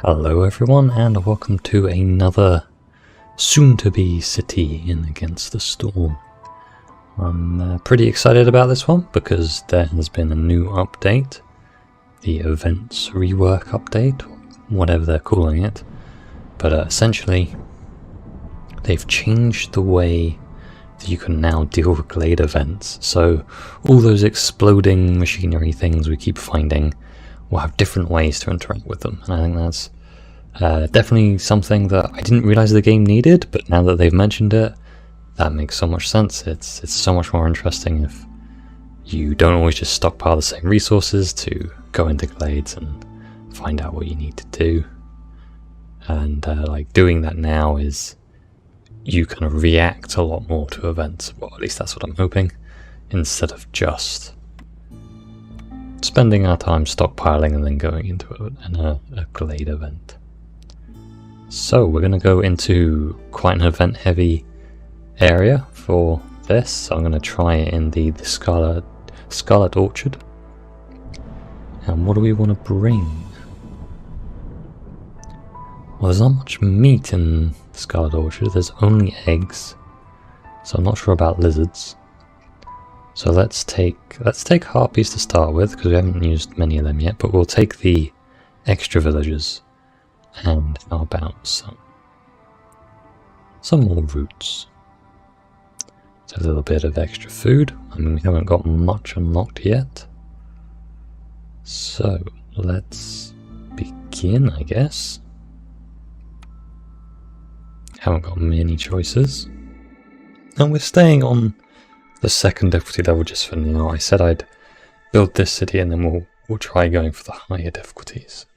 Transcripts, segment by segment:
Hello everyone and welcome to another soon-to-be city in Against the Storm. I'm pretty excited about this one because there has been a new update, the events rework update, whatever they're calling it, but essentially they've changed the way that you can now deal with glade events. So all those exploding machinery things we keep finding will have different ways to interact with them, and I think that's definitely something that I didn't realize the game needed, but now that they've mentioned it, that makes so much sense. It's so much more interesting if you don't always just stockpile the same resources to go into glades and find out what you need to do. And like doing that now is you kind of react a lot more to events, well at least that's what I'm hoping, instead of just spending our time stockpiling and then going into a glade event. So we're going to go into quite an event heavy area for this. So I'm going to try it in the Scarlet Orchard. And what do we want to bring? Well, there's not much meat in the Scarlet Orchard, there's only eggs. So I'm not sure about lizards. So let's take harpies to start with, because we haven't used many of them yet, but we'll take the extra villagers. And how about some more roots? So a little bit of extra food. I mean, we haven't got much unlocked yet. So let's begin, I guess. Haven't got many choices. And we're staying on the second difficulty level just for now. I said I'd build this city and then we'll try going for the higher difficulties.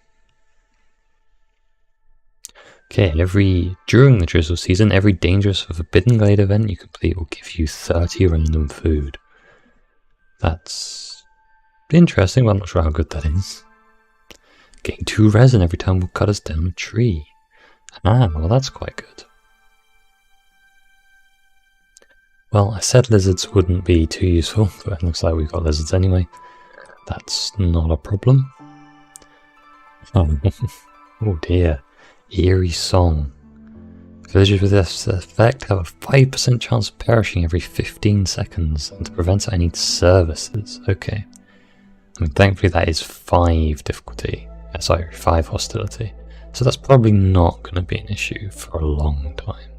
Okay, during the drizzle season, every dangerous or forbidden glade event you complete will give you 30 random food. That's interesting, but I'm not sure how good that is. Getting 2 resin every time will cut us down a tree. Ah, well that's quite good. Well, I said lizards wouldn't be too useful, but it looks like we've got lizards anyway. That's not a problem. Oh dear. Eerie song. Villagers with this effect have a 5% chance of perishing every 15 seconds, and to prevent it I need services. Okay. I mean, thankfully that is 5 difficulty. Sorry, 5 hostility. So that's probably not going to be an issue for a long time.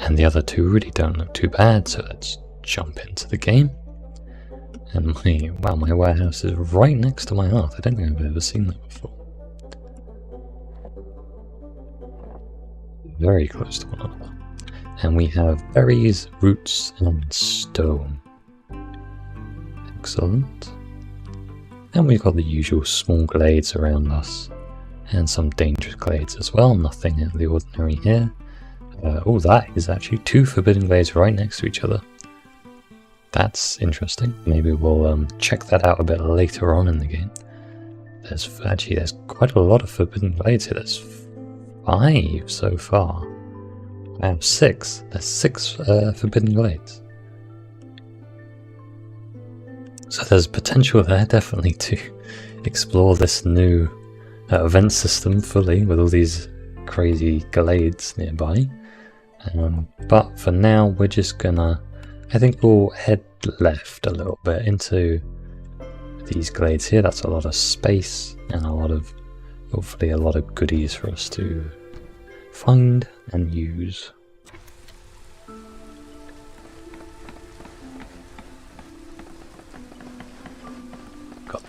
And the other 2 really don't look too bad, so let's jump into the game. And my warehouse is right next to my hearth. I don't think I've ever seen that before. Very close to one another. And we have berries, roots, and stone. Excellent. And we've got the usual small glades around us. And some dangerous glades as well. Nothing out of the ordinary here. Oh, that is actually 2 forbidden glades right next to each other. That's interesting. Maybe we'll check that out a bit later on in the game. There's quite a lot of forbidden glades here. There's 5 so far. I have 6. There's 6 forbidden glades. So there's potential there, definitely, to explore this new event system fully with all these crazy glades nearby. But for now, we're just gonna, I think we'll head left a little bit into these glades here. That's a lot of space and hopefully a lot of goodies for us to find and use. Got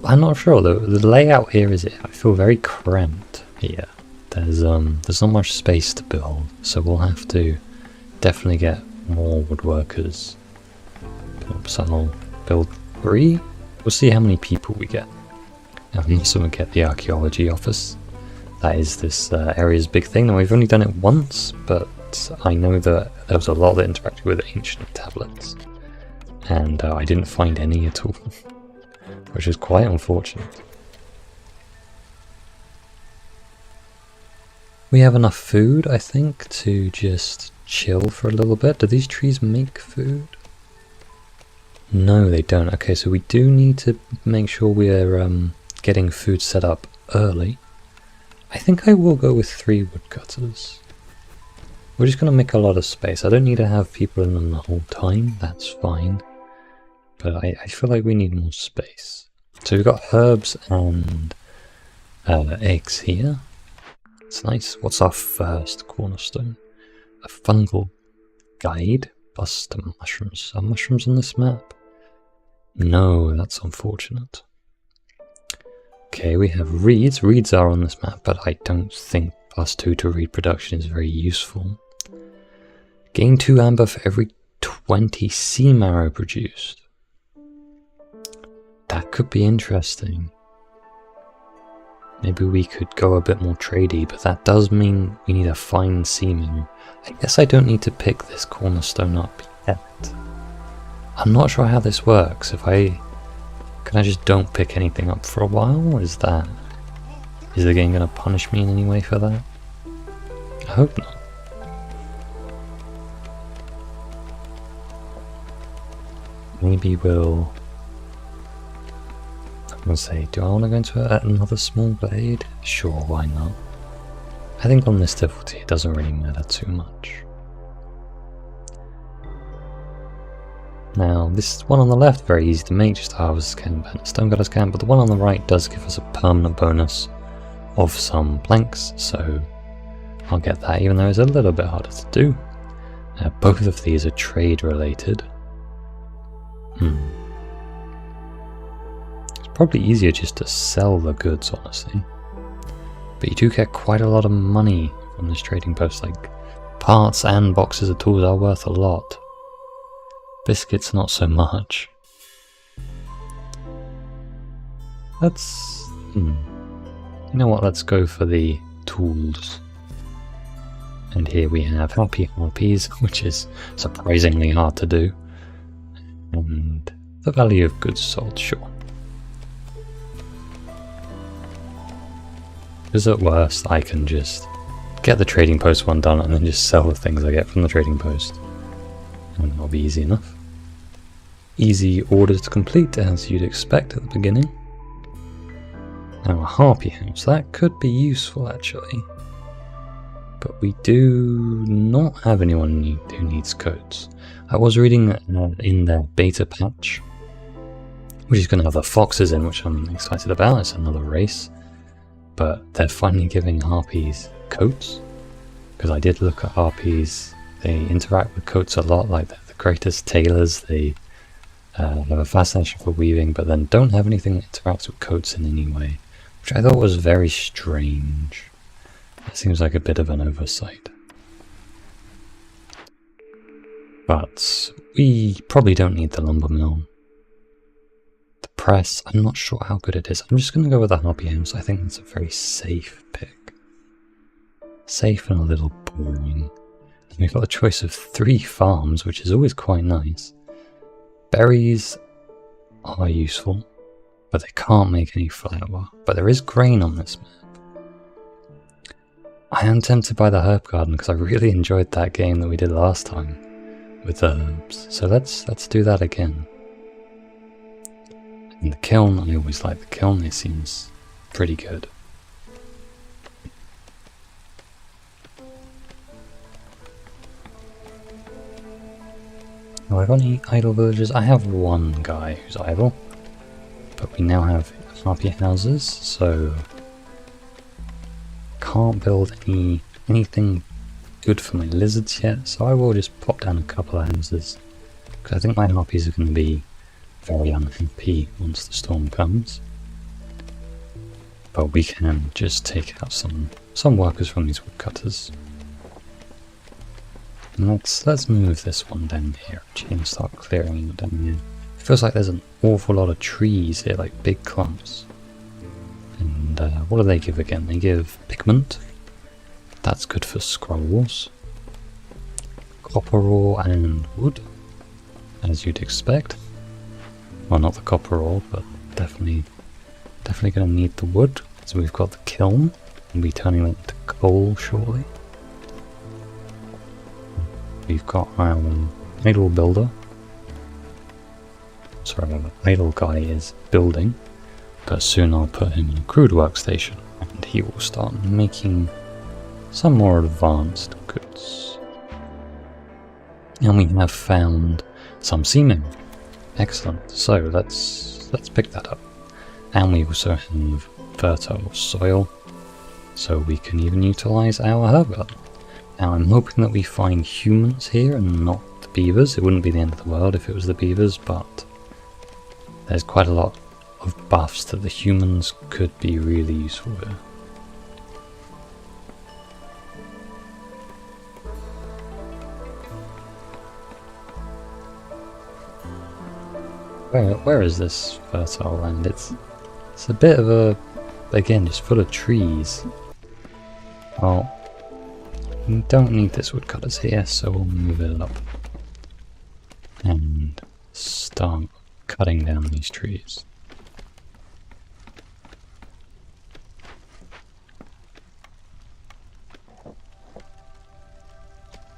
I'm not sure, the layout here I feel very cramped here. There's not much space to build, so we'll have to definitely get more woodworkers. So I'll build 3. We'll see how many people we get. And I'm also going to get the archaeology office. That is this area's big thing. Now we've only done it once, but I know that there was a lot that interacted with ancient tablets. And I didn't find any at all, which is quite unfortunate. We have enough food, I think, to just chill for a little bit. Do these trees make food? No, they don't. Okay, so we do need to make sure we're getting food set up early. I think I will go with 3 woodcutters. We're just going to make a lot of space. I don't need to have people in them the whole time, that's fine. But I feel like we need more space. So we've got herbs and eggs here. It's nice. What's our first cornerstone? A fungal guide. Bust mushrooms. Are mushrooms on this map? No, that's unfortunate. Okay, we have reeds. Reeds are on this map, but I don't think +2 to reed production is very useful. Gain 2 amber for every 20 sea marrow produced. That could be interesting. Maybe we could go a bit more tradey, but that does mean we need a fine sea marrow. I guess I don't need to pick this cornerstone up yet. I'm not sure how this works. Can I just don't pick anything up for a while? Is the game going to punish me in any way for that? I hope not. Maybe we'll... I'm going to say, do I want to go into another small glade? Sure, why not? I think on this difficulty it doesn't really matter too much. Now, this one on the left, very easy to make, just harvest can, stone cutters can, but the one on the right does give us a permanent bonus of some planks, so I'll get that, even though it's a little bit harder to do. Both of these are trade related. It's probably easier just to sell the goods, honestly. But you do get quite a lot of money from this trading post, like parts and boxes of tools are worth a lot. Biscuits not so much. Let's... you know what, let's go for the tools. And here we have happy harpies, which is surprisingly hard to do. And the value of goods sold, sure. Because at worst, I can just get the trading post one done and then just sell the things I get from the trading post. And that'll be easy enough. Easy order to complete, as you'd expect at the beginning. Now a harpy house, that could be useful actually. But we do not have anyone who needs coats. I was reading in their beta patch, which is going to have the foxes in, which I'm excited about. It's another race. But they're finally giving harpies coats. Because I did look at harpies. They interact with coats a lot, like they're the greatest tailors. They have a fascination for weaving, but then don't have anything that interacts with coats in any way. Which I thought was very strange. It seems like a bit of an oversight. But we probably don't need the lumber mill. The press, I'm not sure how good it is. I'm just going to go with the harpy house. I think that's a very safe pick. Safe and a little boring. And we've got a choice of 3 farms, which is always quite nice. Berries are useful, but they can't make any flour. But there is grain on this map. I am tempted by the herb garden because I really enjoyed that game that we did last time with herbs. So let's do that again. And the kiln, I always like the kiln. It seems pretty good. Do I have any idle villagers? I have one guy who's idle, but we now have harpy houses, so can't build anything good for my lizards yet, so I will just pop down a couple of houses, because I think my harpies are going to be very unhappy once the storm comes. But we can just take out some workers from these woodcutters. And let's move this one down here actually and start clearing it down here. It feels like there's an awful lot of trees here, like big clumps. And what do they give again? They give pigment. That's good for scrolls. Copper ore and wood, as you'd expect. Well, not the copper ore, but definitely going to need the wood. So we've got the kiln. We'll be turning that into coal shortly. We've got our idle builder. idle guy is building, but soon I'll put him in a crude workstation and he will start making some more advanced goods. And we have found some seeming. Excellent. So let's pick that up. And we also have fertile soil, so we can even utilize our herb garden. Now I'm hoping that we find humans here and not the beavers. It wouldn't be the end of the world if it was the beavers, but there's quite a lot of buffs that the humans could be really useful here. Where is this fertile land? It's a bit of a, again, just full of trees. Well, we don't need this woodcutters here, so we'll move it up and start cutting down these trees.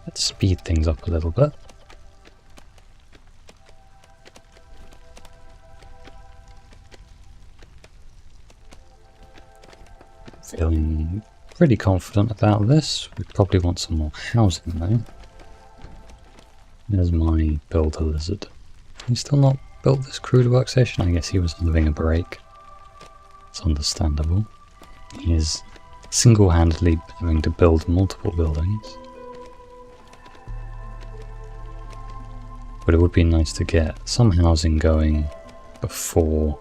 Let's speed things up a little bit. Feeling pretty confident about this. We probably want some more housing though. There's my builder lizard. He's still not built this crude workstation. I guess he was having a break. It's understandable. He is single-handedly having to build multiple buildings. But it would be nice to get some housing going before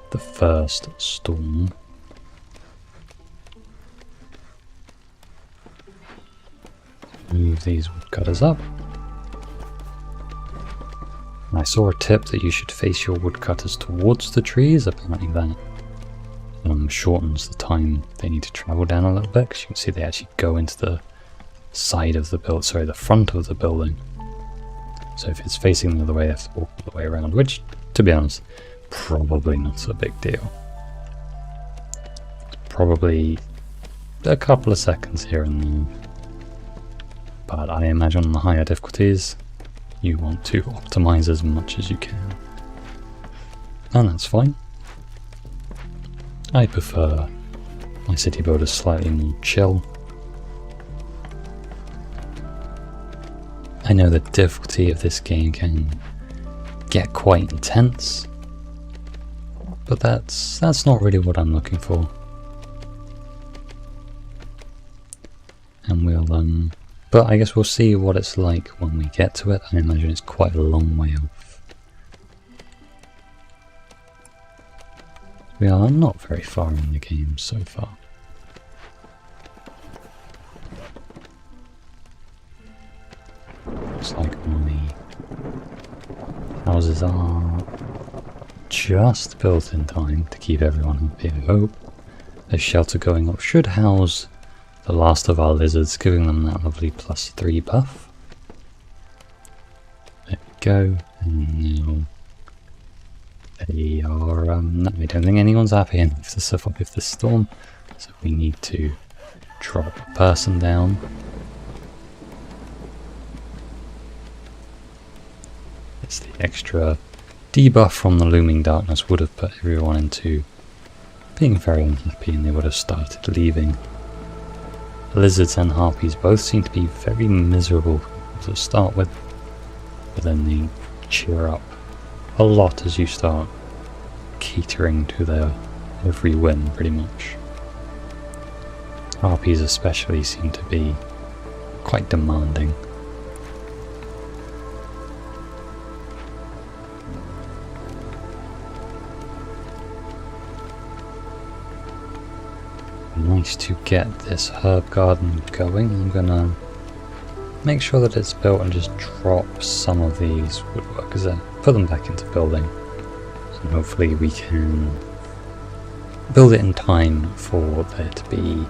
the first storm. Move these woodcutters up. I saw a tip that you should face your woodcutters towards the trees. Apparently that shortens the time they need to travel down a little bit, because you can see they actually go into the side of the the front of the building. So if it's facing the other way, they have to walk all the way around, which, to be honest, probably not a big deal. Probably a couple of seconds here and there. But I imagine on the higher difficulties, you want to optimize as much as you can. And that's fine. I prefer my city builders slightly more chill. I know the difficulty of this game can get quite intense, but that's not really what I'm looking for. And we'll but I guess we'll see what it's like when we get to it. I imagine it's quite a long way off. We are not very far in the game so far. Looks like my houses are just built in time to keep everyone happy, I hope. The shelter going up should house the last of our lizards, giving them that lovely +3 buff. There we go. And now they are, I don't think anyone's happy enough to survive this storm, so we need to drop a person down. It's the extra debuff from the looming darkness would have put everyone into being very unhappy, and they would have started leaving. Lizards and harpies both seem to be very miserable to start with, but then they cheer up a lot as you start catering to their every whim, pretty much. Harpies especially seem to be quite demanding. Nice to get this herb garden going. I'm gonna make sure that it's built and just drop some of these woodworkers in, put them back into building, and hopefully we can build it in time for there to be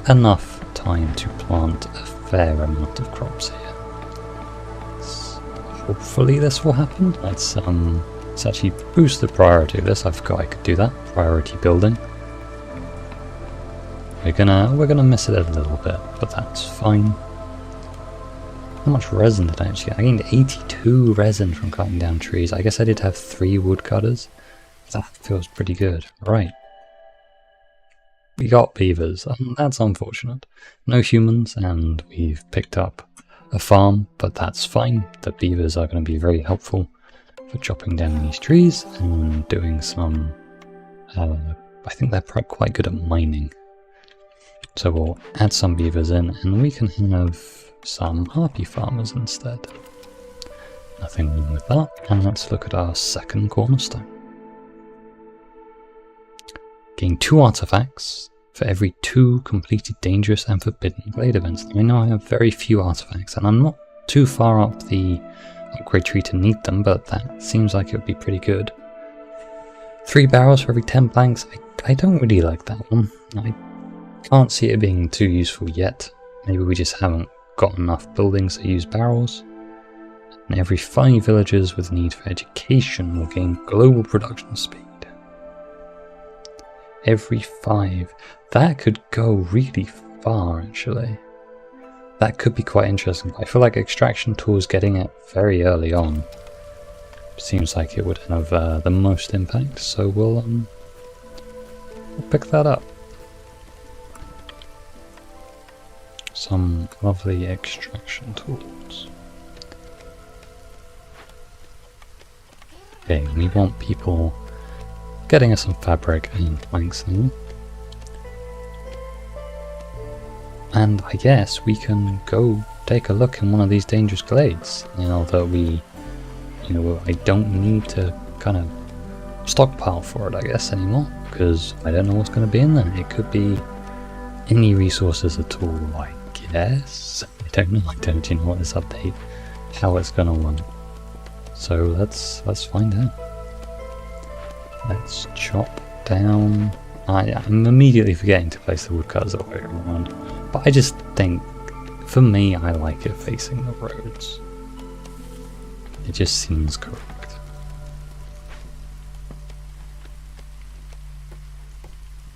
enough time to plant a fair amount of crops here. So hopefully this will happen. Let's actually boost the priority of this. I forgot I could do that. Priority building. We're gonna miss it a little bit, but that's fine. How much resin did I actually get? I gained 82 resin from cutting down trees. I guess I did have 3 woodcutters. That feels pretty good. Right. We got beavers. That's unfortunate. No humans, and we've picked up a farm, but that's fine. The beavers are going to be very helpful for chopping down these trees and doing some... I think they're quite good at mining. So we'll add some beavers in, and we can have some harpy farmers instead. Nothing wrong with that. And let's look at our second cornerstone. Gain 2 artifacts for every 2 completed dangerous and forbidden glade events. I know I have very few artifacts, and I'm not too far up the upgrade tree to need them, but that seems like it would be pretty good. 3 barrels for every 10 planks. I don't really like that one. I can't see it being too useful yet. Maybe we just haven't got enough buildings that use barrels. And every 5 villagers with need for education will gain global production speed. Every 5. That could go really far, actually. That could be quite interesting. I feel like extraction tools getting it very early on seems like it would have the most impact, so we'll pick that up. Some lovely extraction tools. Okay, we want people getting us some fabric and planks now. And I guess we can go take a look in one of these dangerous glades, now that we, I don't need to kind of stockpile for it, I guess, anymore, because I don't know what's going to be in there. It could be any resources at all, I guess. I don't know what this update, how it's going to work. So let's find out. Let's chop down. I'm immediately forgetting to place the woodcutters all the way around, but I just think, for me, I like it facing the roads. It just seems correct.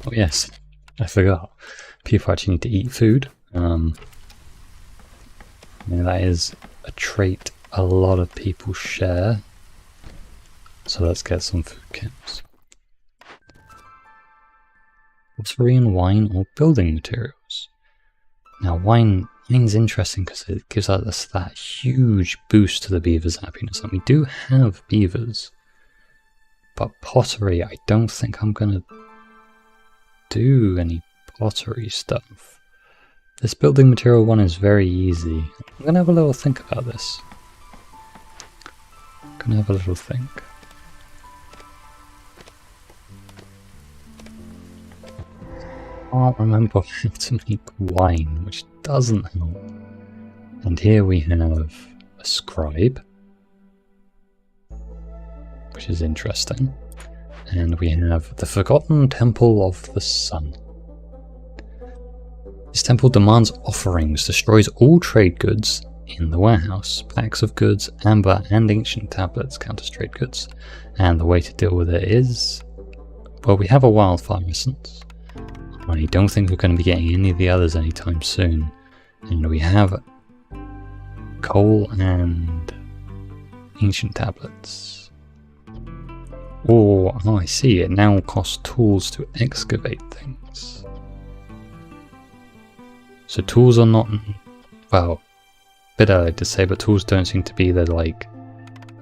Oh yes, I forgot. People actually need to eat food. That is a trait a lot of people share. So let's get some food camps. Pottery and wine or building materials. Now wine's interesting because it gives us that huge boost to the beavers' happiness, and we do have beavers. But pottery, I don't think I'm gonna do any pottery stuff. This building material one is very easy. I'm gonna have a little think about this. I can't remember how to make wine, which doesn't help. And here we have a scribe, which is interesting. And we have the Forgotten Temple of the Sun. This temple demands offerings, destroys all trade goods in the warehouse. Packs of goods, amber, and ancient tablets count as trade goods. And the way to deal with it is, well, we have a wildfire essence. I don't think we're going to be getting any of the others anytime soon. And we have coal and ancient tablets. Oh, I see. It now costs tools to excavate things. So tools are not, well, a bit early to say, but tools don't seem to be the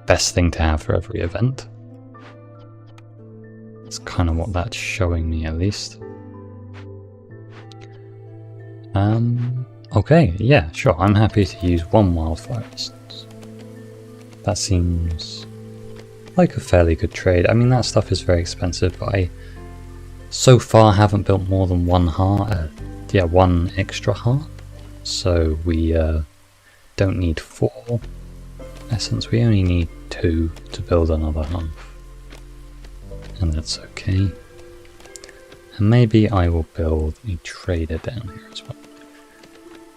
best thing to have for every event. That's kind of what that's showing me, at least. Okay, yeah, sure, I'm happy to use 1 wildfire essence. That seems like a fairly good trade. I mean, that stuff is very expensive, but I so far haven't built more than 1 heart, 1 extra heart. So we don't need 4 essence, we only need 2 to build another half. And that's okay. And maybe I will build a trader down here as well.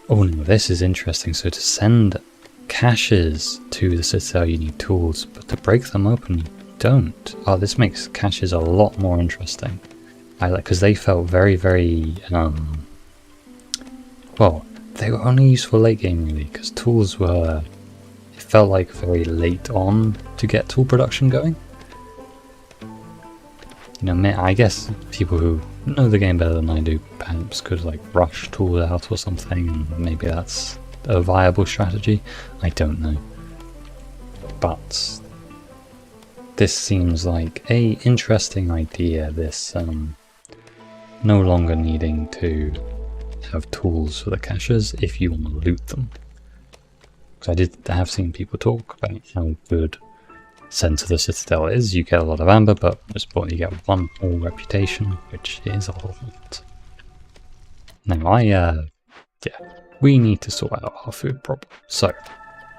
Oh no, this is interesting. So to send caches to the citadel you need tools, but to break them open you don't. Oh, this makes caches a lot more interesting. I like, because they felt very, very, well, they were only useful late game really, because tools were, it felt like very late on to get tool production going. You know, I guess people who know the game better than I do perhaps could like rush tools out or something, and maybe that's a viable strategy. I don't know. But this seems like a interesting idea, this no longer needing to have tools for the caches if you want to loot them. Because I have seen people talk about how good Centre of the Citadel is. You get a lot of amber, but most importantly you get one whole reputation, which is a lot. Now yeah, we need to sort out our food problem. So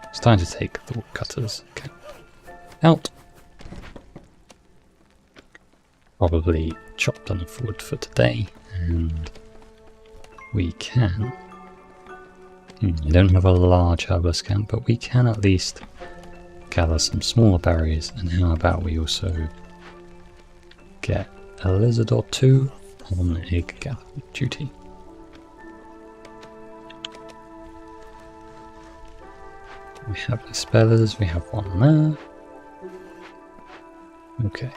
it's time to take the woodcutters out. Probably chopped enough wood for today, and we can. I don't have a large herbalist camp, but we can at least gather some smaller berries. And how about we also get a lizard or two on egg gathering duty. We have any spare lizards, we have one there. Okay.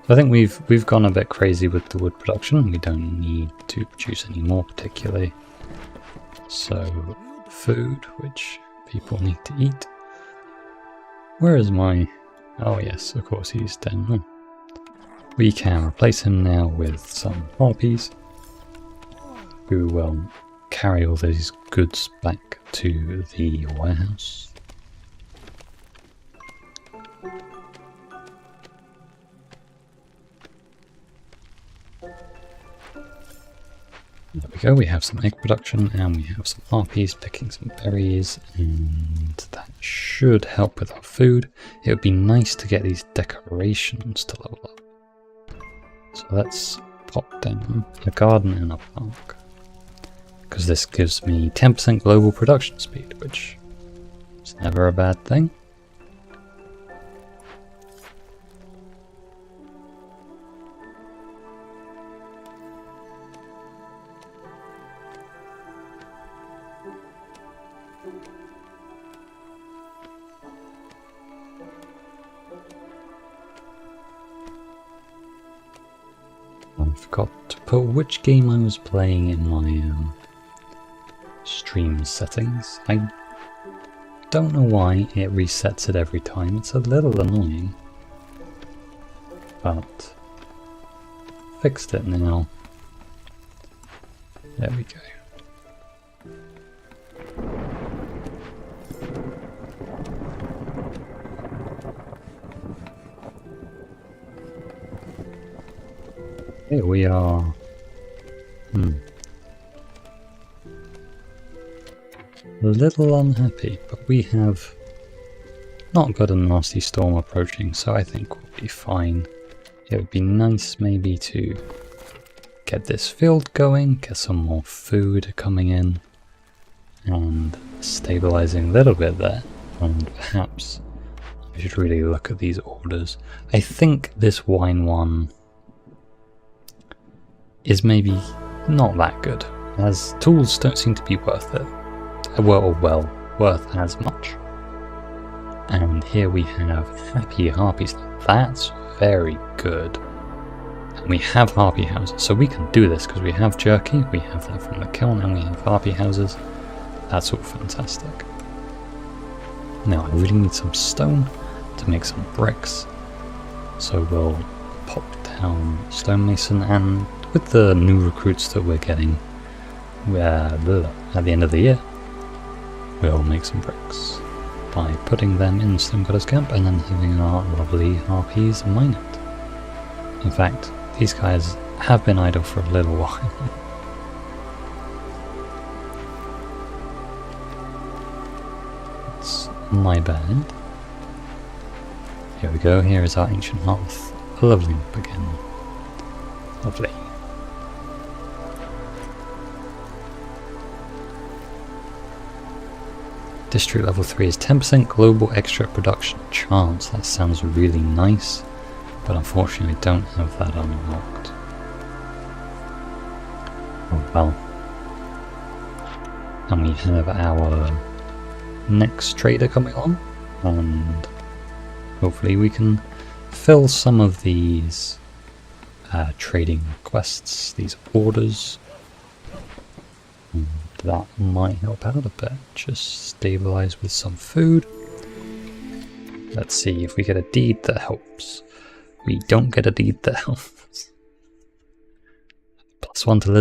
I think we've gone a bit crazy with the wood production. We don't need to produce any more particularly. So food, which people need to eat. Where is my... oh yes, of course he's down there. We can replace him now with some harpies, who will carry all these goods back to the warehouse. There we go, we have some egg production and we have some harpies picking some berries, and that should help with our food. It would be nice to get these decorations to level up. So let's pop down a garden and a park, because this gives me 10% global production speed, which is never a bad thing. I forgot to put which game I was playing in my stream settings. I don't know why it resets it every time. It's a little annoying, but fixed it now. There we go. Here we are. A little unhappy, but we have not got a nasty storm approaching, so I think we'll be fine. It would be nice maybe to get this field going, get some more food coming in, and stabilizing a little bit there. And perhaps I should really look at these orders. I think this wine one is maybe not that good, as tools don't seem to be worth it. Well, worth as much. And here we have happy harpies. That's very good. And we have harpy houses, so we can do this because we have jerky, we have that from the kiln, and we have harpy houses. That's all fantastic. Now I really need some stone to make some bricks, so we'll pop down stonemason, and with the new recruits that we're getting at the end of the year, we'll make some bricks by putting them in Stonecutter's camp and then having our lovely harpies mine it. In fact, these guys have been idle for a little while. It's my bad. Here we go, here is our ancient hearth. A lovely map again. Lovely. District level 3 is 10% global extra production chance. That sounds really nice, but unfortunately I don't have that unlocked. Oh well. And we have our next trader coming on, and hopefully we can fill some of these trading quests, these orders. And that might help out a bit. Just stabilize with some food. Let's see if we get a deed that helps. We don't get a deed that helps. +1 to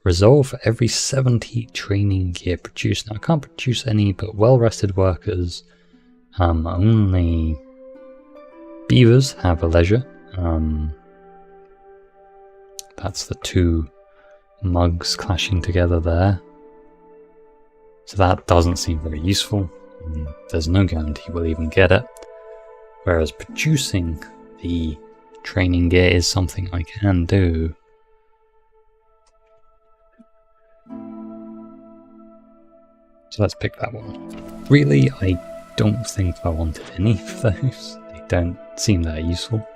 resolve for every 70 training gear produced. Now I can't produce any but well-rested workers. Only beavers have a leisure. That's the two mugs clashing together there. So that doesn't seem very useful. There's no guarantee we'll even get it. Whereas producing the training gear is something I can do. So let's pick that one. Really, I don't think I wanted any of those. They don't seem that useful.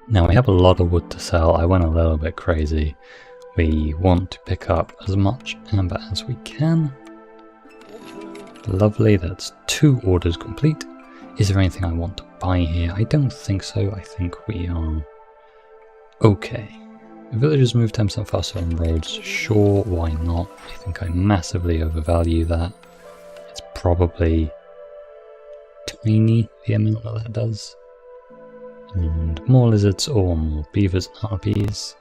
Now we have a lot of wood to sell. I went a little bit crazy. We want to pick up as much amber as we can. Lovely, that's 2 orders complete. Is there anything I want to buy here? I don't think so. I think we are okay. Villagers move 10% faster on roads. Sure, why not? I think I massively overvalue that. It's probably tiny, the amount that does. And more lizards or more beavers and harpies.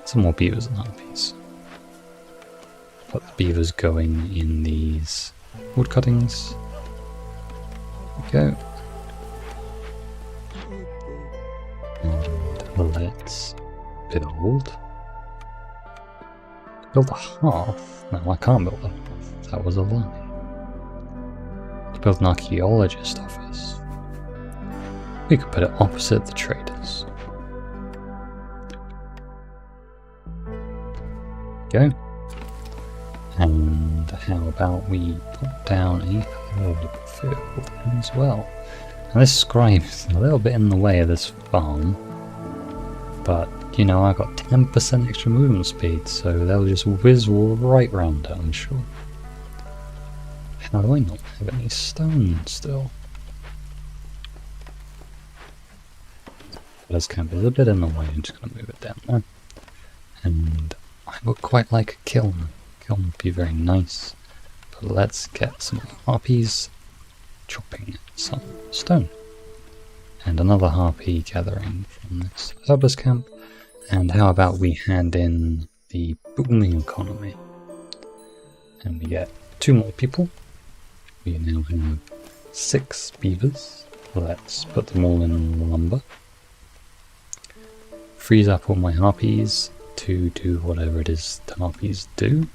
Some more beavers and harpies. Put the beavers going in these wood cuttings. There we go. And let's build a hearth. No, I can't build a hearth. That was a lie. Let's build an archaeologist office. We could put it opposite the traders. Go. And how about we put down a herb field as well. Now this scribe is a little bit in the way of this farm, but you know, I got 10% extra movement speed, so they'll just whiz right round it, I'm sure. How do I not have any stone still? This camp is a bit in the way, I'm just going to move it down there. And I would quite like a kiln. Kiln would be very nice. But let's get some harpies chopping some stone. And another harpy gathering from this herbalist camp. And how about we hand in the booming economy? And we get 2 more people. We now have 6 beavers. Let's put them all in lumber. Freeze up all my harpies to do whatever it is the harpies do.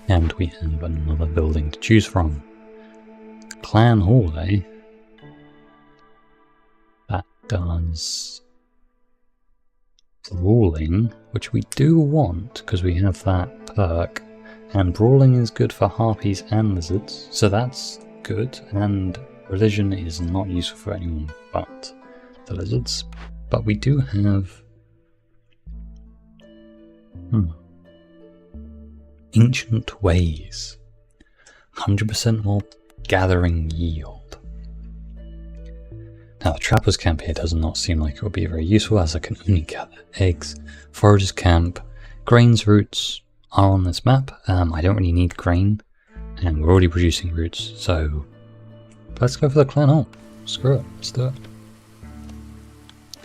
And we have another building to choose from. Clan Hall, eh? That does brawling, which we do want because we have that perk. And brawling is good for harpies and lizards, so that's good. And religion is not useful for anyone but the lizards. But we do have ancient ways. 100% more gathering yield. Now the trapper's camp here does not seem like it will be very useful, as I can only gather eggs. Forager's camp, grains, roots are on this map. I don't really need grain, and we're already producing roots, so let's go for the clan hall. Screw it, let's do it.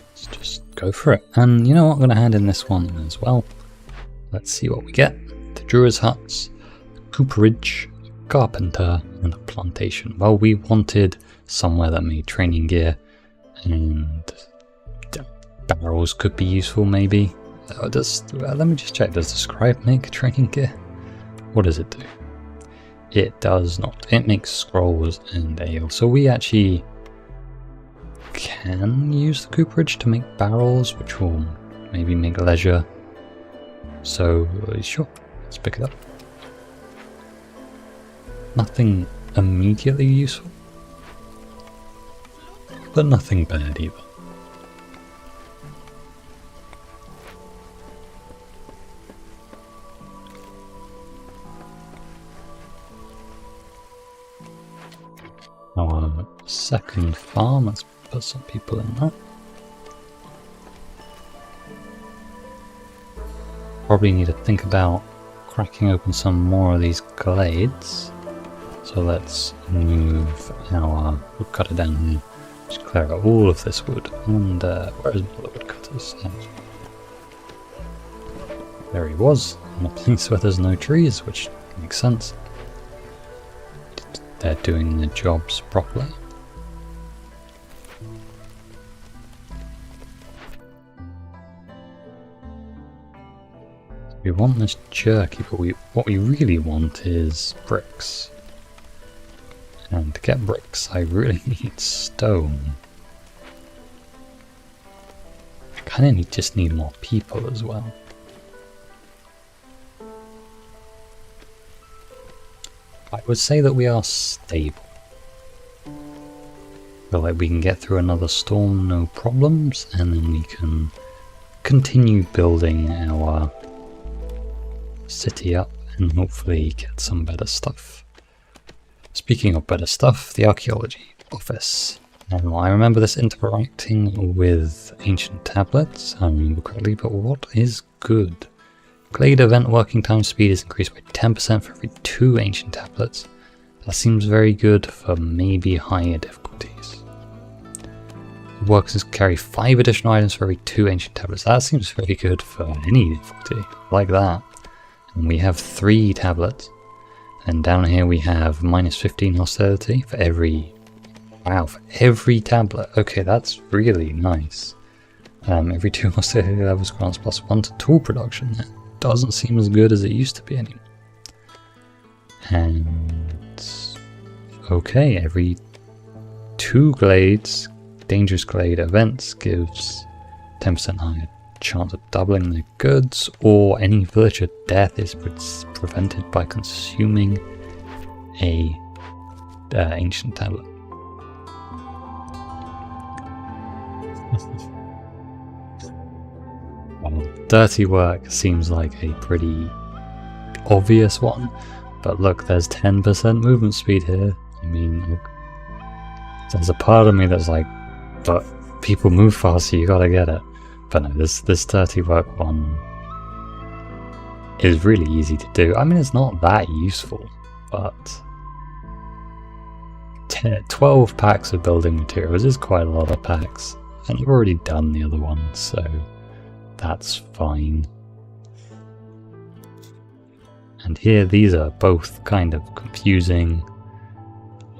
Let's just go for it. And you know what, I'm going to hand in this one as well. Let's see what we get. The Druid's huts, the cooperage, carpenter, and a plantation. Well, we wanted somewhere that made training gear, and barrels could be useful maybe. Let me just check, does the scribe make training gear? What does it do? It does not. It makes scrolls and ale. So we actually can use the cooperage to make barrels, which will maybe make leisure. So sure, let's pick it up. Nothing immediately useful, but nothing bad either. our second farm. Let's put some people in that. Probably need to think about cracking open some more of these glades. So let's move our woodcutter down here. Just clear out all of this wood. And where is my woodcutters? There he was, in a place where there's no trees, which makes sense. They're doing their jobs properly. We want this jerky, but what we really want is bricks. And to get bricks, I really need stone. I kind of just need more people as well. I would say that we are stable. Feel like we can get through another storm, no problems, and then we can continue building our city up and hopefully get some better stuff. Speaking of better stuff, the archaeology office. Now, I remember this interacting with ancient tablets, I remember correctly, but what is good? Glade event working time speed is increased by 10% for every 2 ancient tablets. That seems very good for maybe higher difficulties. Workers carry 5 additional items for every 2 ancient tablets. That seems very good for any difficulty, like that. And we have 3 tablets. And down here we have minus 15 hostility for every... Wow, for every tablet. Okay, that's really nice. Every 2 hostility levels grants plus 1 to tool production. That doesn't seem as good as it used to be anymore. And... okay, every 2 glades, dangerous glade events gives 10% higher chance of doubling their goods, or any villager death is prevented by consuming a ancient tablet. Well, dirty work seems like a pretty obvious one, but look, there's 10% movement speed here. I mean, look, there's a part of me that's like, but people move faster, you gotta get it. But no, this dirty work one is really easy to do. I mean, it's not that useful, but 12 packs of building materials is quite a lot of packs, and I've already done the other one, so that's fine. And here, these are both kind of confusing.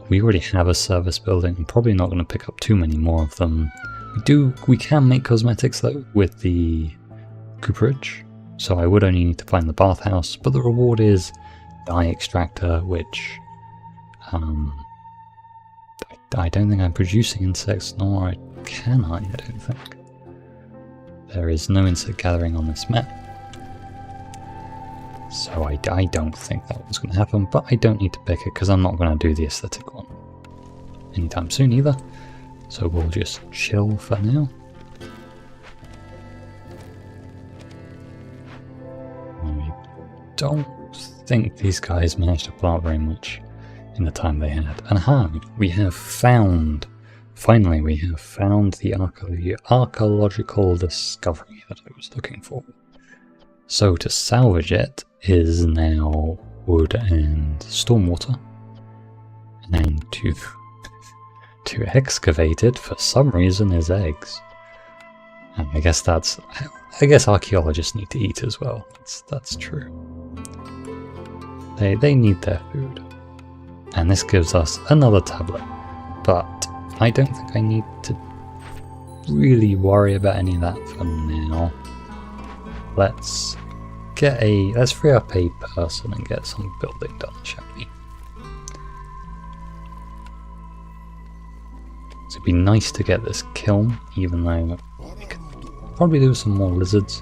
We already have a service building. I'm probably not going to pick up too many more of them. We can make cosmetics though with the cooperage, so I would only need to find the bathhouse, but the reward is dye extractor, which I don't think I'm producing insects, nor can I don't think. There is no insect gathering on this map, so I don't think that was going to happen, but I don't need to pick it because I'm not going to do the aesthetic one anytime soon either. So we'll just chill for now. I don't think these guys managed to plant very much in the time they had. And we have found, finally we have found the archaeological discovery that I was looking for. So to salvage it is now wood and stormwater. And to excavate it, for some reason, is eggs. And I guess archaeologists need to eat as well. That's true. They need their food. And this gives us another tablet. But I don't think I need to really worry about any of that for now. Let's free up a person and get some building done, shall we? It'd be nice to get this kiln, even though we could probably do some more lizards.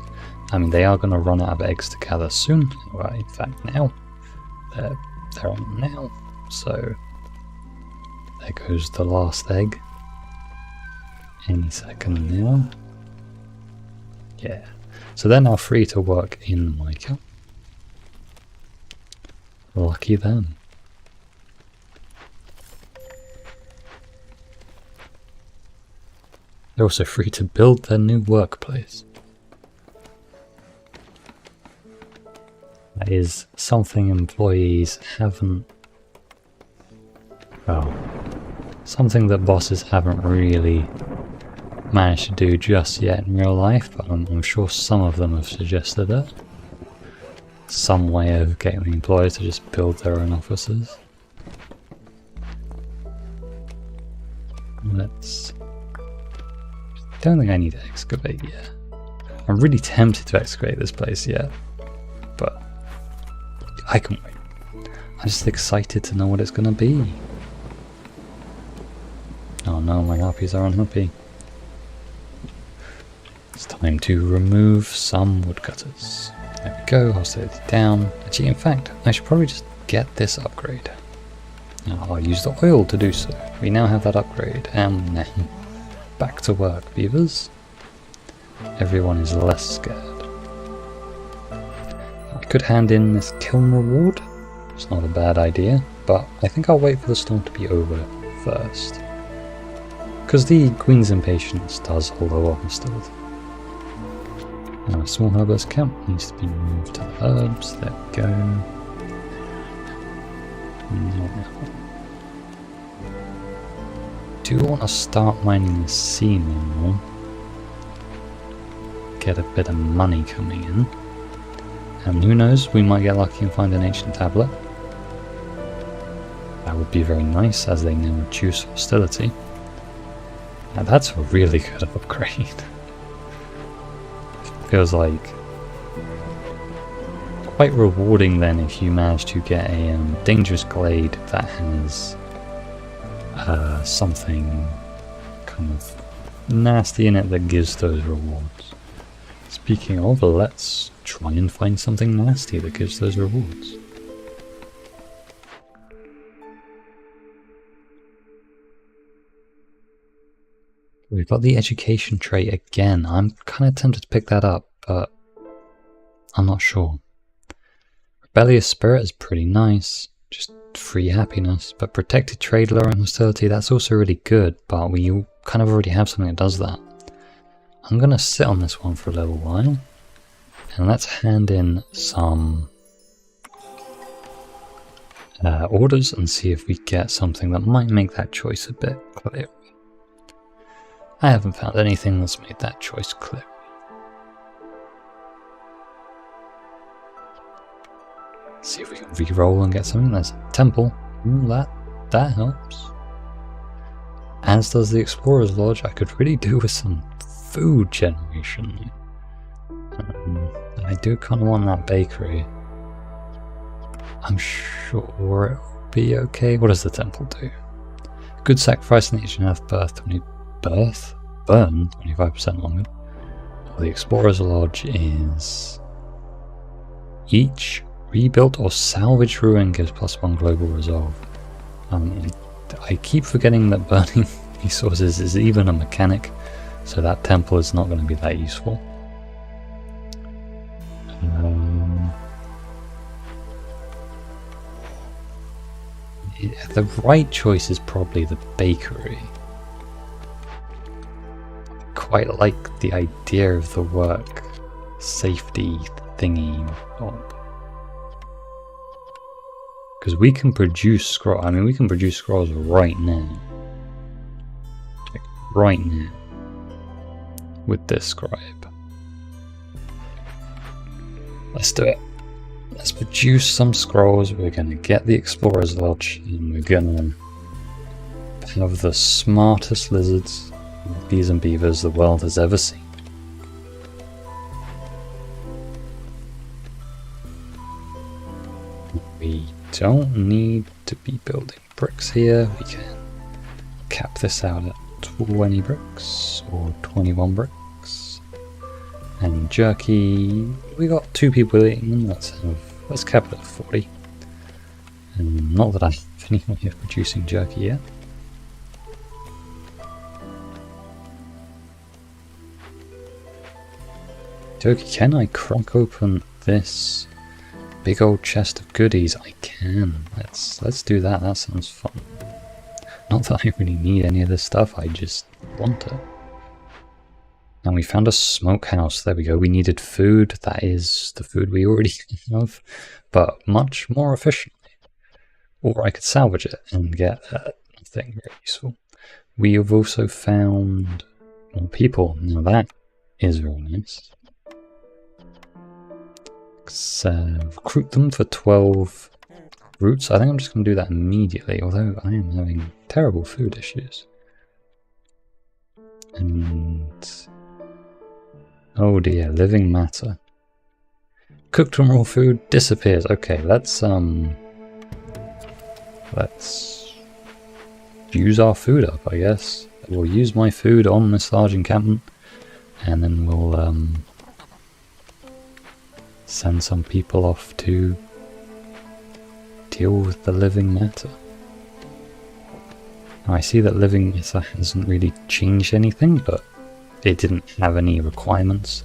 I mean, they are going to run out of eggs to gather soon. Well, in fact, now. They're on now. So, there goes the last egg. Any second now. Yeah. So they're now free to work in mica. Lucky them. They're also free to build their new workplace. That is something employees haven't... well, something that bosses haven't really managed to do just yet in real life, but I'm sure some of them have suggested it. Some way of getting the employees to just build their own offices. Don't think I need to excavate yet. I'm really tempted to excavate this place yet, but I can wait. I'm just excited to know what it's gonna be. Oh no, my harpies are unhappy. It's time to remove some woodcutters. There we go, hostility down. Actually, in fact, I should probably just get this upgrade. I'll use the oil to do so. We now have that upgrade, and now back to work, beavers. Everyone is less scared. I could hand in this kiln reward. It's not a bad idea, but I think I'll wait for the storm to be over first. Because the Queen's impatience does lower hostility. Now, a small herbalist camp needs to be moved to the herbs. There we go. Do want to start mining the sea mineral. Get a bit of money coming in. And who knows, we might get lucky and find an ancient tablet. That would be very nice, as they now reduce hostility. Now that's a really good upgrade. Feels like quite rewarding then if you manage to get a dangerous glade that has something kind of nasty in it that gives those rewards. Speaking of, let's try and find something nasty that gives those rewards. We've got the education trait again. I'm kind of tempted to pick that up, but I'm not sure. Rebellious spirit is pretty nice, just free happiness, but protected trade, lowering hostility, that's also really good, but we kind of already have something that does that. I'm going to sit on this one for a little while, and let's hand in some orders and see if we get something that might make that choice a bit clearer. I haven't found anything that's made that choice clear. See if we can re-roll and get something. There's a temple. That helps. As does the Explorer's Lodge. I could really do with some food generation. I do kind of want that bakery. I'm sure it will be okay. What does the temple do? Good sacrifice in each and half birth. Burn 25% longer. The Explorer's Lodge is each rebuilt or salvaged ruin gives +1 global resolve. I keep forgetting that burning resources is even a mechanic, so that temple is not going to be that useful. The right choice is probably the bakery. Quite like the idea of the work safety thingy, because we can produce scrolls. I mean, we can produce scrolls right now, like right now, with this scribe. Let's do it. Let's produce some scrolls. We're gonna get the Explorer's Lodge, and we're gonna have the smartest lizards, bees and beavers the world has ever seen. We don't need to be building bricks here. We can cap this out at 20 bricks or 21 bricks. And jerky, we got 2 people eating. Let's cap it at 40. And not that I have any way of producing jerky yet. Jerky, can I crack open this big old chest of goodies? I can. Let's do that. That sounds fun. Not that I really need any of this stuff, I just want it. And we found a smokehouse. There we go. We needed food. That is the food we already have, but much more efficiently. Or I could salvage it and get nothing very useful. We have also found more people. Now that is very nice. Let's recruit them for 12 roots. I think I'm just going to do that immediately, although I am having terrible food issues. And oh dear, living matter. Cooked and raw food disappears. Okay, let's use our food up, I guess. We'll use my food on this large encampment, and then we'll send some people off to deal with the living matter. Now, I see that living matter hasn't really changed anything, but it didn't have any requirements.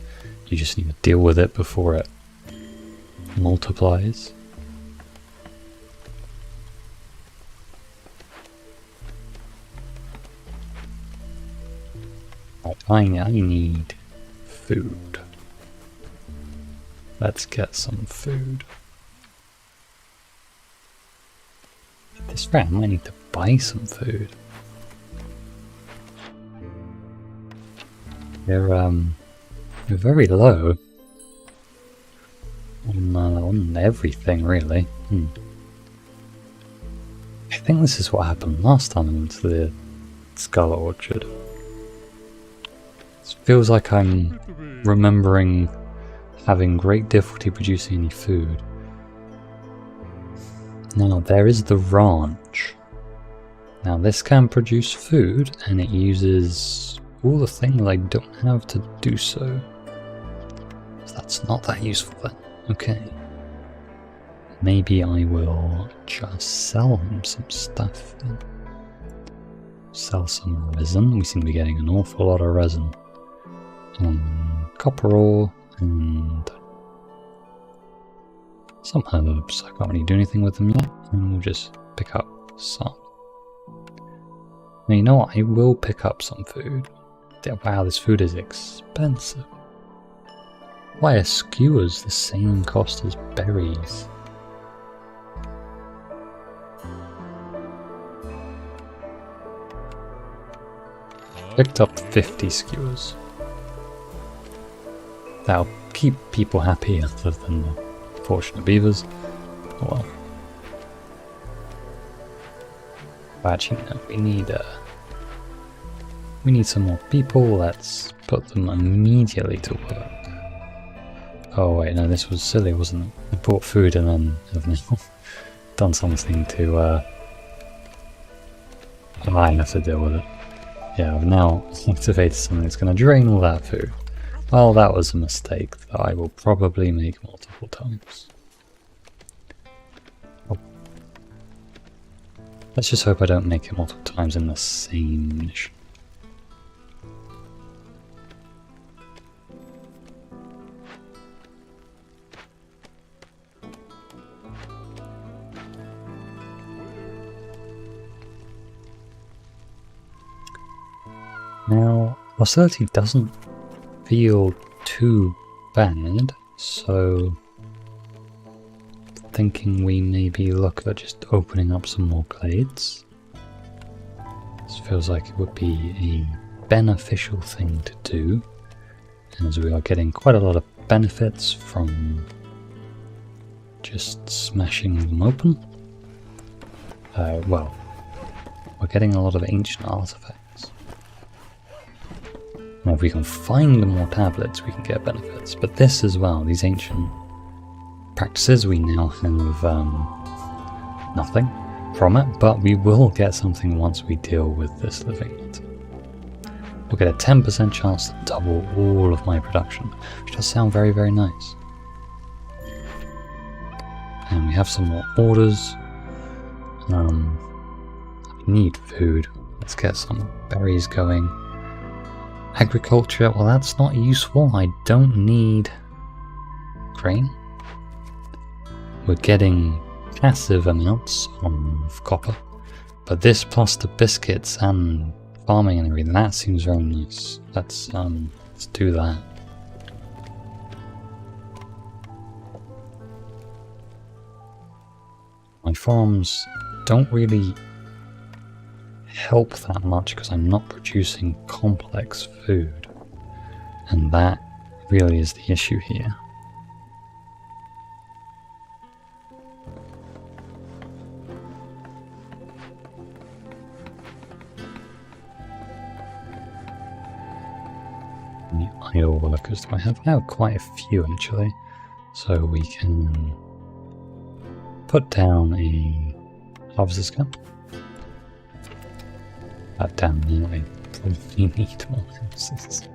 You just need to deal with it before it multiplies. I need food. Let's get some food. At this rate, I might need to buy some food. We're very low on everything, really. I think this is what happened last time I went to the Scarlet Orchard. It feels like I'm remembering having great difficulty producing any food. Now, there is the ranch. Now, this can produce food, and it uses all the things I don't have to do so. So that's not that useful then. Okay. Maybe I will just sell him some stuff then. Sell some resin. We seem to be getting an awful lot of resin. Copper ore and some herbs. I can't really do anything with them yet, and we'll just pick up some. Now, you know what? I will pick up some food. Wow, this food is expensive. Why are skewers the same cost as berries? Picked up 50 skewers. That'll keep people happy other than the fortunate beavers. Oh well. But actually, no, we need some more people. Let's put them immediately to work. Oh wait, no, this was silly, wasn't it? I bought food and then I've now done something to I have to deal with it. Yeah, I've now activated something that's going to drain all that food. Well, that was a mistake that I will probably make multiple times. Oh. Let's just hope I don't make it multiple times in the same mission. Now, hostility doesn't feel too bad, so thinking we maybe look at just opening up some more glades. This feels like it would be a beneficial thing to do, as we are getting quite a lot of benefits from just smashing them open. Well, we're getting a lot of ancient artifacts. Now, if we can find more tablets, we can get benefits. But this as well, these ancient practices, we now have nothing from it, but we will get something once we deal with this living matter. We'll get a 10% chance to double all of my production, which does sound very, very nice. And we have some more orders. We need food. Let's get some berries going. Agriculture, well, that's not useful. I don't need grain. We're getting massive amounts of copper, but this plus the biscuits and farming and everything, that seems very nice. Let's Let's do that. My farms don't really help that much because I'm not producing complex food. And that really is the issue here. The idle workers do I have? I have quite a few actually. So we can put down a harvester gun. Damn, now I probably need more houses.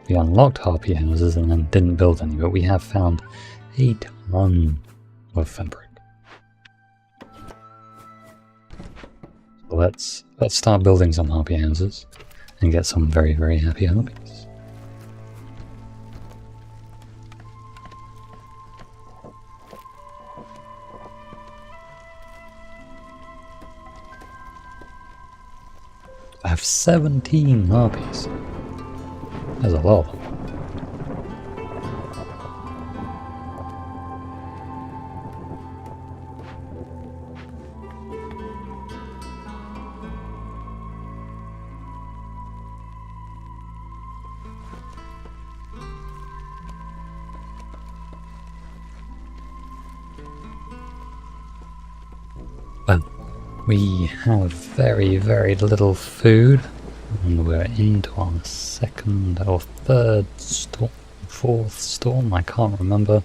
We unlocked harpy houses and then didn't build any, but we have found a ton of fabric. So let's start building some harpy houses and get some very, very happy harpies. I have 17 harpies. There's a lot of them. Well, we have very, very little food, and we're into our second or third storm, fourth storm, I can't remember.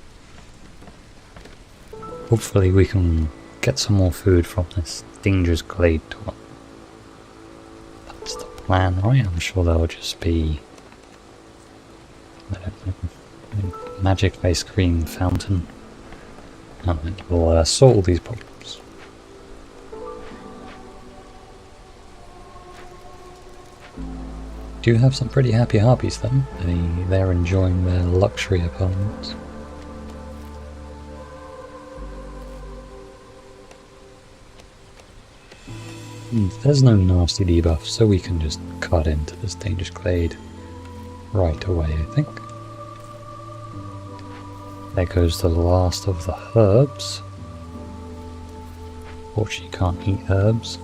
Hopefully we can get some more food from this dangerous glade tour. That's the plan, right? I'm sure there'll just be a magic ice cream fountain, and it will solve all these problems. Do have some pretty happy harpies then. They're enjoying their luxury apartments. There's no nasty debuff, so we can just cut into this dangerous glade right away, I think. There goes the last of the herbs. Fortunately, you can't eat herbs.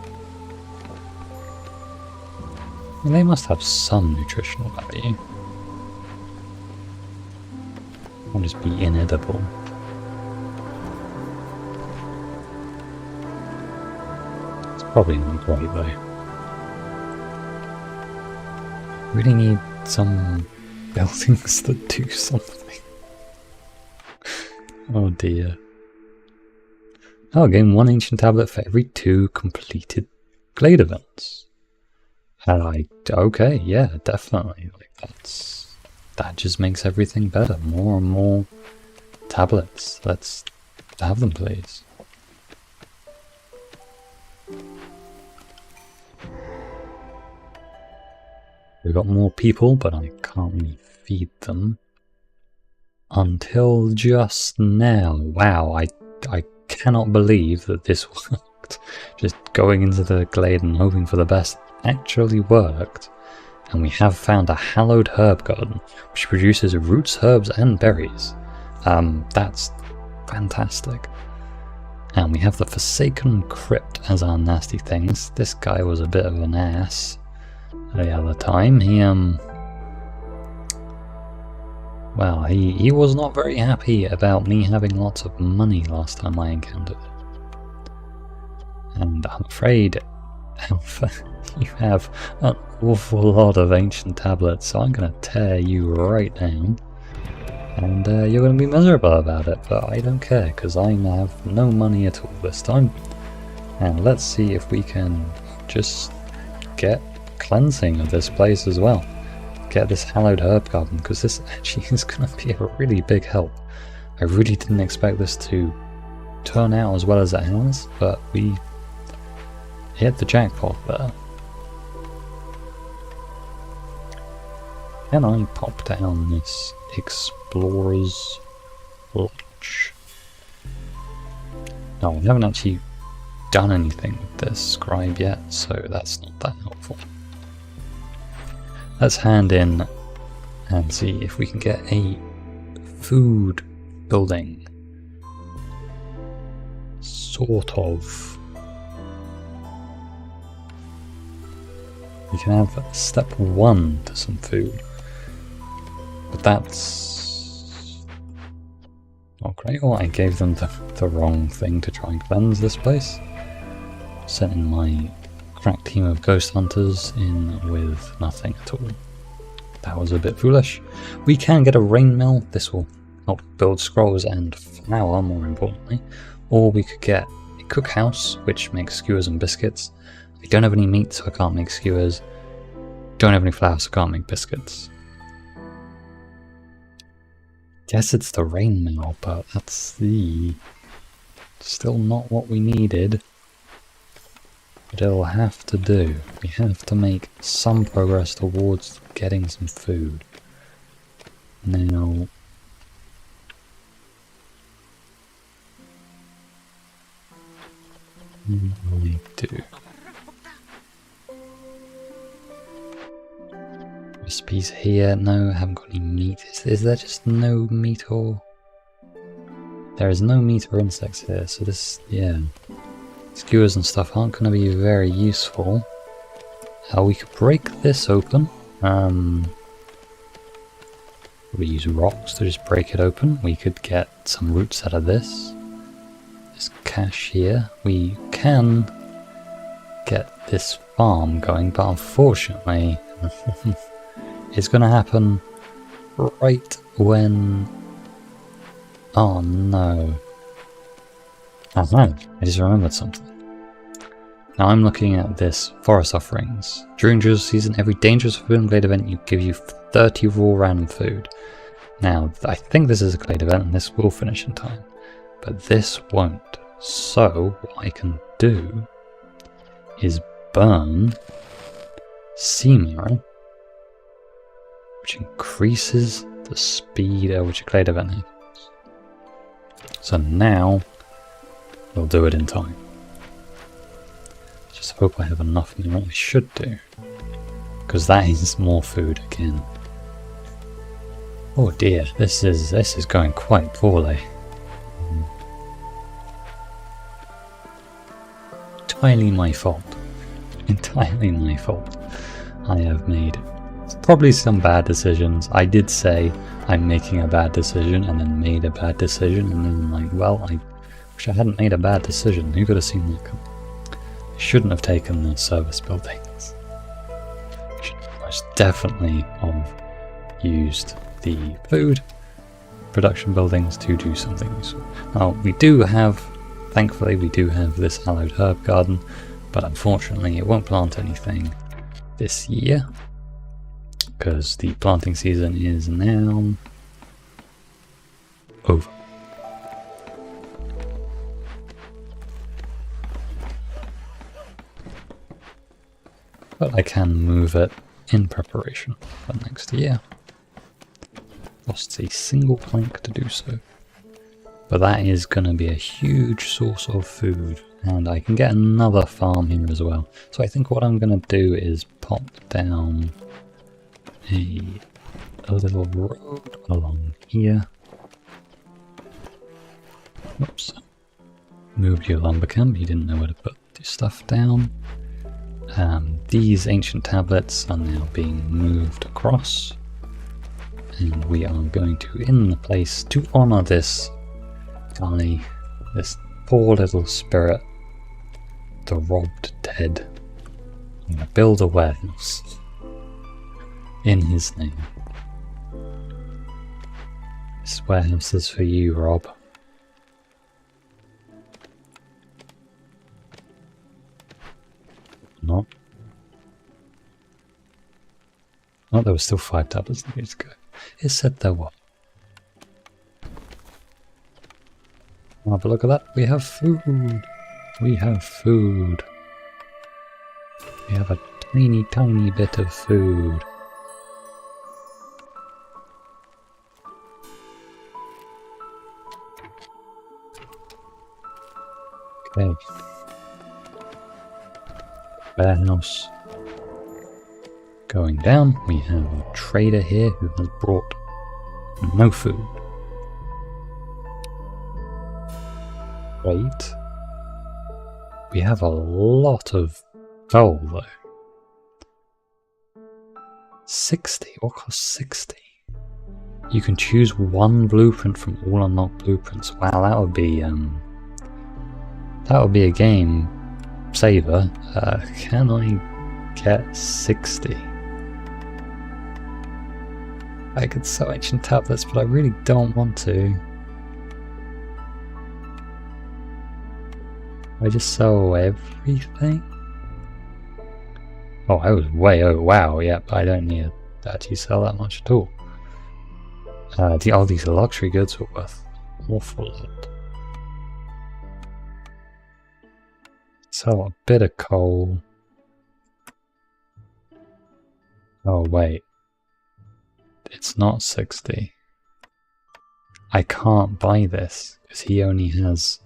They must have some nutritional value. Won't just be inedible. It's probably not great though. Really need some buildings that do something. Oh dear. Oh, gain 1 ancient tablet for every 2 completed glade events. And okay, yeah, definitely. Like that just makes everything better. More and more tablets. Let's have them, please. We've got more people, but I can't really feed them. Until just now. Wow, I cannot believe that this worked. Just going into the glade and hoping for the best actually worked, and we have found a hallowed herb garden which produces roots, herbs and berries. That's fantastic. And we have the Forsaken Crypt as our nasty things. This guy was a bit of an ass the other time. Well, he was not very happy about me having lots of money last time I encountered it. And I'm afraid you have an awful lot of ancient tablets, so I'm going to tear you right down. And you're going to be miserable about it, but I don't care, because I have no money at all this time. And let's see if we can just get cleansing of this place as well. Get this hallowed herb garden, because this actually is going to be a really big help. I really didn't expect this to turn out as well as it has, but we hit the jackpot there. Can I pop down this Explorer's Lodge? No, we haven't actually done anything with this scribe yet, so that's not that helpful. let's hand in and see if we can get a food building. Sort of. We can have step 1 to some food. But that's not great. Oh, I gave them the wrong thing to try and cleanse this place. Sent in my crack team of ghost hunters in with nothing at all. That was a bit foolish. We can get a rain mill. This will help build scrolls and flour, more importantly. Or we could get a cookhouse, which makes skewers and biscuits. I don't have any meat, so I can't make skewers. Don't have any flour, so I can't make biscuits. Guess it's the rain mill, but that's still not what we needed. But it'll have to do. We have to make some progress towards getting some food. Now, what do we do? Recipes here? No, I haven't got any meat. Is there just no meat or... There is no meat or insects here, so this, yeah. Skewers and stuff aren't going to be very useful. We could break this open. We use rocks to just break it open. We could get some roots out of this. This cache here. We can get this farm going, but unfortunately it's going to happen right when... Oh no. I just remembered something. Now I'm looking at this forest offerings. During drizzle season, every dangerous food and glade event you give you 30 raw random food. Now, I think this is a glade event and this will finish in time. But this won't. So, what I can do is burn sea marrow, which increases the speed at which a glade event happens. So now, we'll do it in time. Just hope I have enough in what I should do. Because that is more food again. Oh dear, this is going quite poorly. Entirely my fault. Entirely my fault. I have made probably some bad decisions. I did say I'm making a bad decision and then made a bad decision and then I'm like, well, I wish I hadn't made a bad decision. Who could have seen that coming? I shouldn't have taken the service buildings. I should most definitely have used the food production buildings to do something useful. Now, we do have, thankfully, we do have this hallowed herb garden, but unfortunately it won't plant anything this year because the planting season is now over. But I can move it in preparation for next year. Lost a single plank to do so. But that is going to be a huge source of food. And I can get another farm here as well. So I think what I'm going to do is pop down a little road along here. Whoops. Moved your lumber camp. You didn't know where to put the stuff down. These ancient tablets are now being moved across. And we are going to, in the place, to honor this guy, this poor little spirit, the robbed dead. I'm going to build a warehouse in his name. This warehouse is for you, Rob. Not. Oh, there were still 5 tablets that needed to go. It said there were. Oh, but look at that. We have food. We have food. We have a tiny, tiny bit of food. Okay. Warehouse. Going down, we have a trader here who has brought no food. Wait. We have a lot of coal though. 60? What costs 60? You can choose one blueprint from all unlocked blueprints. Wow, that would be a game saver. Can I get 60? I could sell ancient tablets, but I really don't want to. I just sell everything? Oh, I was way, oh wow, yep, I don't need to actually sell that much at all. All these luxury goods are worth an awful lot. Sell a bit of coal. Oh wait. It's not 60. I can't buy this because he only has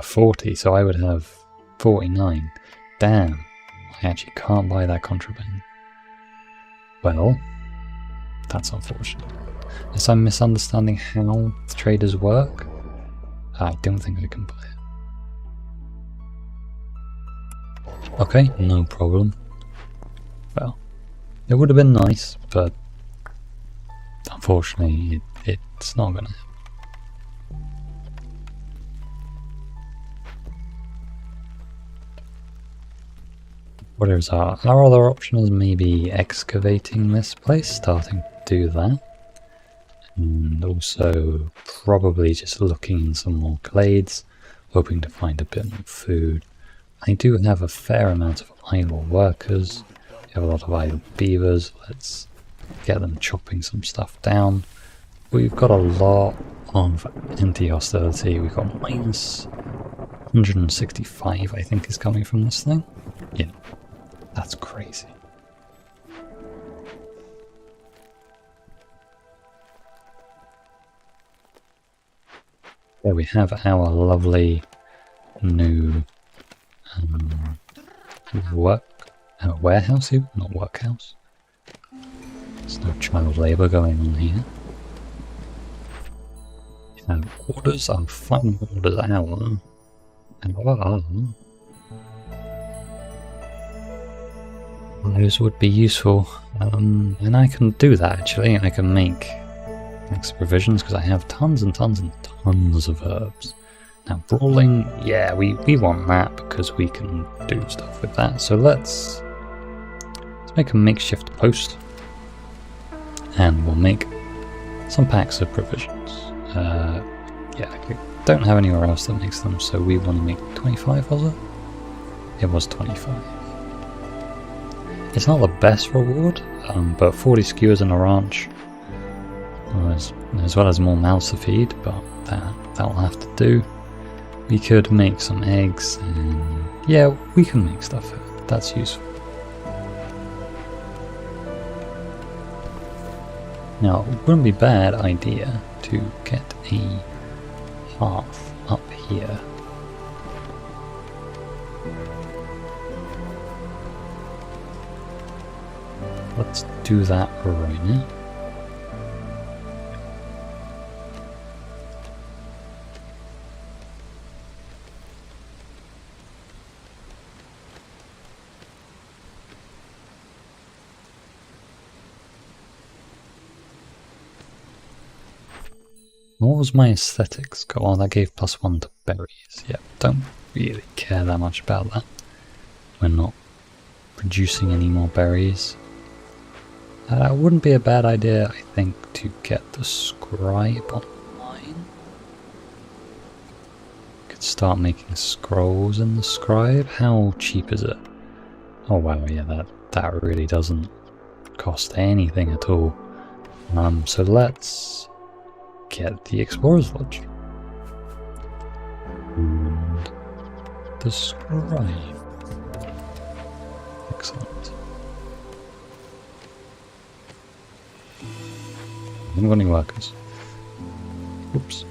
40, so I would have 49. Damn, I actually can't buy that contraband. Well, that's unfortunate. Unless I'm misunderstanding how the traders work, I don't think I can buy it. Okay, no problem. Well, it would have been nice, but unfortunately it's not gonna happen. What is our other option is maybe excavating this place, starting to do that. And also probably just looking in some more glades, hoping to find a bit more food. I do have a fair amount of idle workers. We have a lot of idle beavers. Let's get them chopping some stuff down. We've got a lot of anti-hostility. We've got minus 165, I think, is coming from this thing. Yeah, that's crazy. There we have our lovely new warehouse here, not workhouse. There's no child labour going on here. We have orders, our final orders hour. Those would be useful, and I can do that actually. I can make extra provisions because I have tons and tons and tons of herbs. Now brawling, yeah, we want that because we can do stuff with that. So let's make a makeshift post, and we'll make some packs of provisions. Yeah, I don't have anywhere else that makes them, so we want to make 25, was it? It was 25. It's not the best reward, but 40 skewers in a ranch, as well as more mouths to feed, but that'll have to do. We could make some eggs, and yeah, we can make stuff here. That's useful. Now, it wouldn't be a bad idea to get a hearth up here. Let's do that right now. What was my aesthetics? Oh, that gave +1 to berries. Yeah, don't really care that much about that. We're not producing any more berries. It wouldn't be a bad idea, I think, to get the scribe online. Could start making scrolls in the scribe. How cheap is it? Oh wow, yeah, that really doesn't cost anything at all. So let's get the Explorer's Lodge. And the scribe. Excellent. I haven't got any workers. Oops.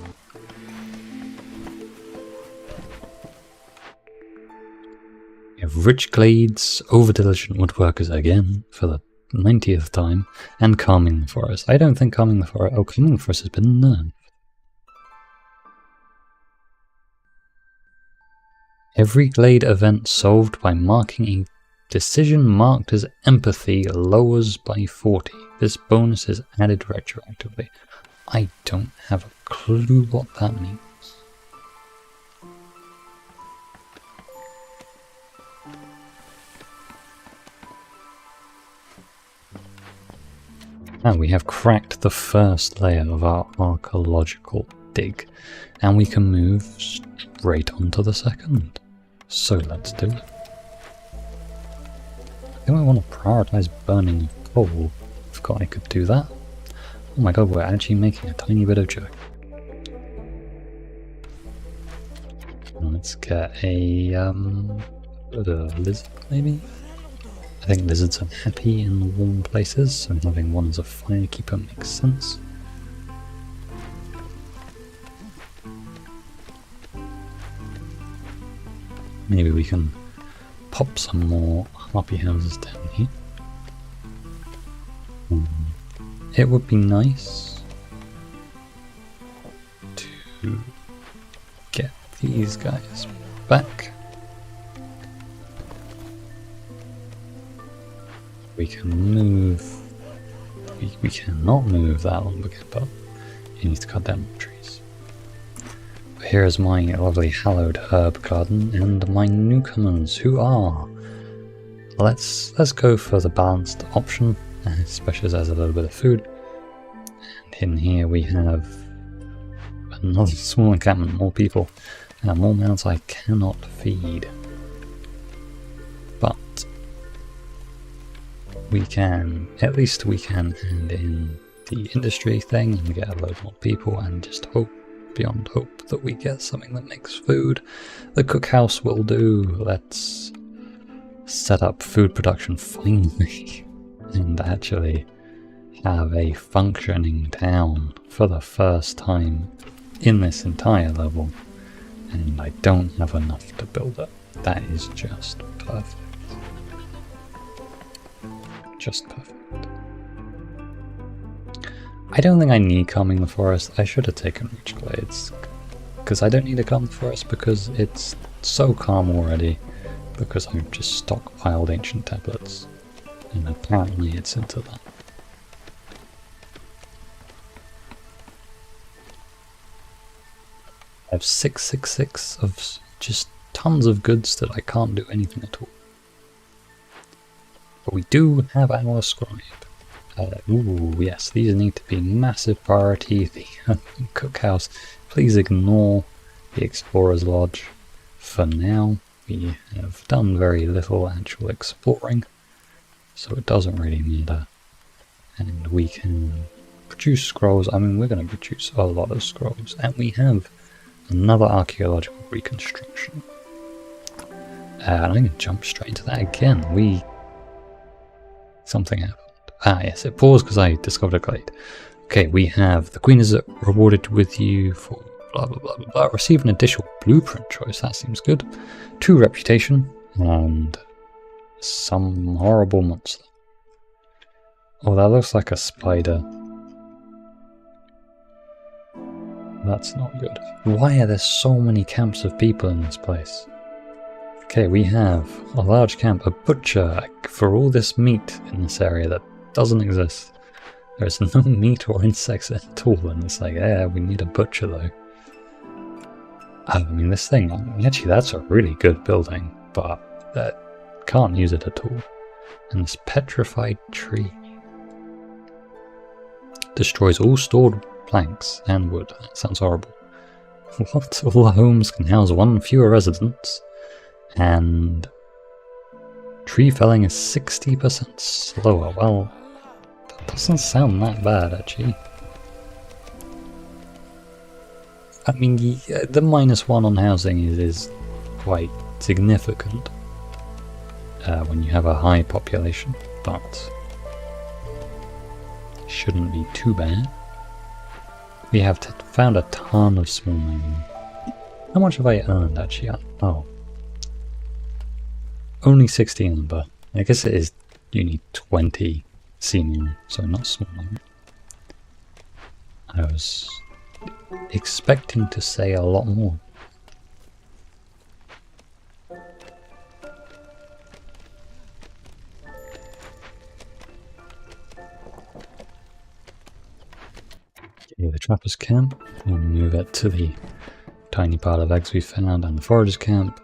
have rich glades, over-diligent woodworkers again, for the 90th time, and calming the forest. I don't think calming the forest... Oh, calming the forest has been nerfed. Every glade event solved by marking a decision marked as empathy lowers by 40. This bonus is added retroactively. I don't have a clue what that means. Now we have cracked the first layer of our archaeological dig, and we can move straight onto the second. So let's do it. I think I want to prioritize burning coal. I forgot I could do that. Oh my god, we're actually making a tiny bit of jerky. Let's get a lizard maybe? I think lizards are happy in warm places, so having one as a firekeeper makes sense. Maybe we can pop some more harpy houses down here. It would be nice to get these guys back. We can move... We cannot move that lumber camper. You need to cut down more trees. But here is my lovely hallowed herb garden and my newcomers who are... Let's go for the balanced option, especially as there's a little bit of food. And in here we have another small encampment, more people, and more mounts I cannot feed. But we can, at least we can hand in the industry thing and get a load more people and just hope, beyond hope, that we get something that makes food. The cookhouse will do. Let's set up food production finally and actually have a functioning town for the first time in this entire level, and I don't have enough to build it. That is just perfect. Just perfect. I don't think I need calming the forest. I should have taken Reach Glades, because I don't need to calm the forest because it's so calm already, because I've just stockpiled ancient tablets, and apparently it's into that. I have 666 of just tons of goods that I can't do anything at all. But we do have our scribe. Ooh, yes, these need to be massive priority. The cookhouse. Please ignore the Explorer's Lodge. For now, we have done very little actual exploring, so it doesn't really matter. And we can produce scrolls. I mean, we're going to produce a lot of scrolls. And we have another archaeological reconstruction. And I'm going to jump straight into that again. Something happened. Ah, yes, it paused because I discovered a glade. Okay, we have the Queen is rewarded with you for blah blah blah blah blah. Receive an additional blueprint choice. That seems good. 2 reputation and some horrible monster. Oh, that looks like a spider. That's not good. Why are there so many camps of people in this place? Okay, we have a large camp, a butcher for all this meat in this area that doesn't exist. There's no meat or insects at all, and it's like, yeah, we need a butcher though. I mean, this thing, actually that's a really good building, but that can't use it at all. And this petrified tree destroys all stored planks and wood. That sounds horrible. What? All the homes can house 1 fewer residents, and tree felling is 60% slower. Well, that doesn't sound that bad actually. I mean, the -1 on housing is quite significant when you have a high population, but shouldn't be too bad. We have found a ton of small mining. How much have I earned actually? Oh. only 16 lumber. I guess it is, you need 20 seeming, so not small. I was expecting to say a lot more. Okay, the trapper's camp. We'll move it to the tiny pile of eggs we found, and the forager's camp.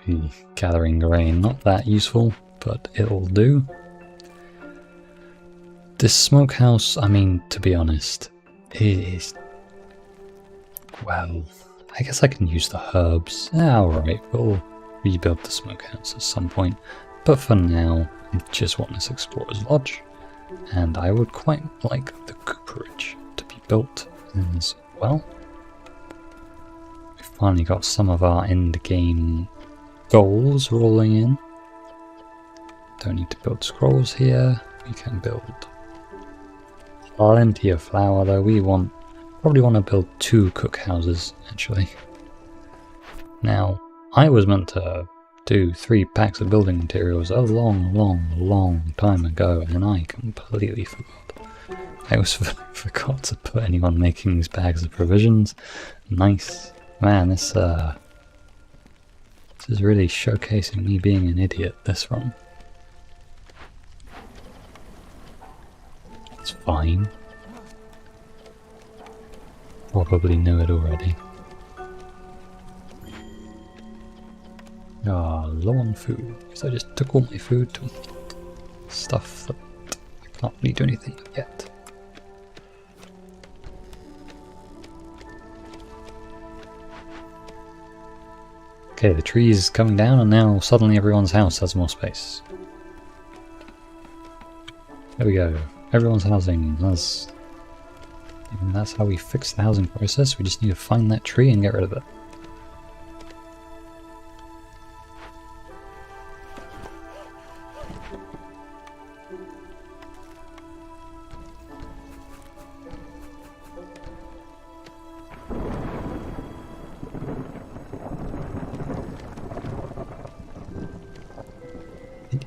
The gathering grain, not that useful, but it'll do. This smokehouse, I mean, to be honest, it is... well, I guess I can use the herbs. Alright, we'll rebuild the smokehouse at some point. But for now, I just want this explorer's lodge. And I would quite like the cooperage to be built as well. We've finally got some of our end game goals rolling in. Don't need to build scrolls here. We can build plenty of flour though. We probably want to build 2 cookhouses actually. Now, I was meant to do 3 packs of building materials a long time ago, and I completely forgot. I also forgot to put anyone making these bags of provisions. Nice. Man, this is really showcasing me being an idiot, this run. It's fine. Probably knew it already. Ah, low on food, because I just took all my food to stuff that I can't really do anything with yet. Okay, the tree is coming down, and now suddenly everyone's house has more space. There we go. Everyone's housing. That's how we fix the housing process. We just need to find that tree and get rid of it.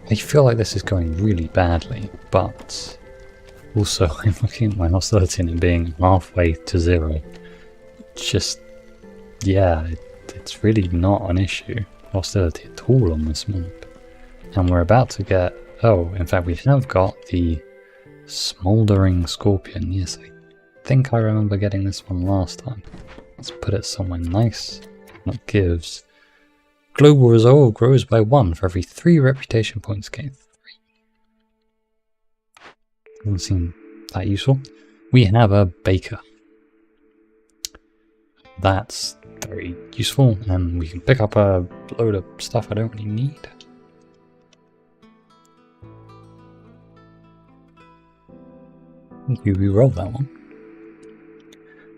I feel like this is going really badly, but also I'm looking at my hostility and it being halfway to 0. Just, yeah, it's really not an issue, hostility at all on this map. And we're about to get, oh, in fact we have got the Smouldering Scorpion. Yes, I think I remember getting this one last time. Let's put it somewhere nice. That gives... Global resolve grows by 1 for every 3 reputation points gained. 3. Doesn't seem that useful. We have a baker. That's very useful, and we can pick up a load of stuff I don't really need. We rolled that one.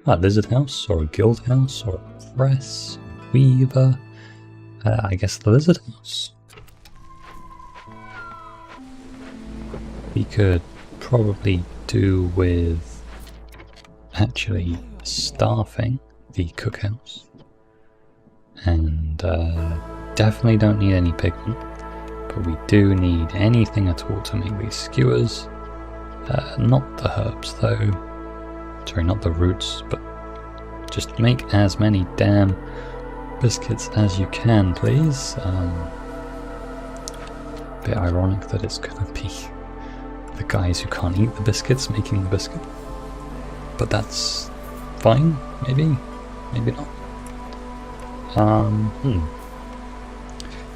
A lizard house, or a guild house, or a press, weaver. I guess the lizard house. We could probably do with actually staffing the cookhouse. And definitely don't need any pigment, but we do need anything at all to make these skewers. Not the herbs though. Sorry, not the roots, but just make as many damn biscuits as you can, please. Bit ironic that it's gonna be the guys who can't eat the biscuits making the biscuit, but that's fine. Maybe not.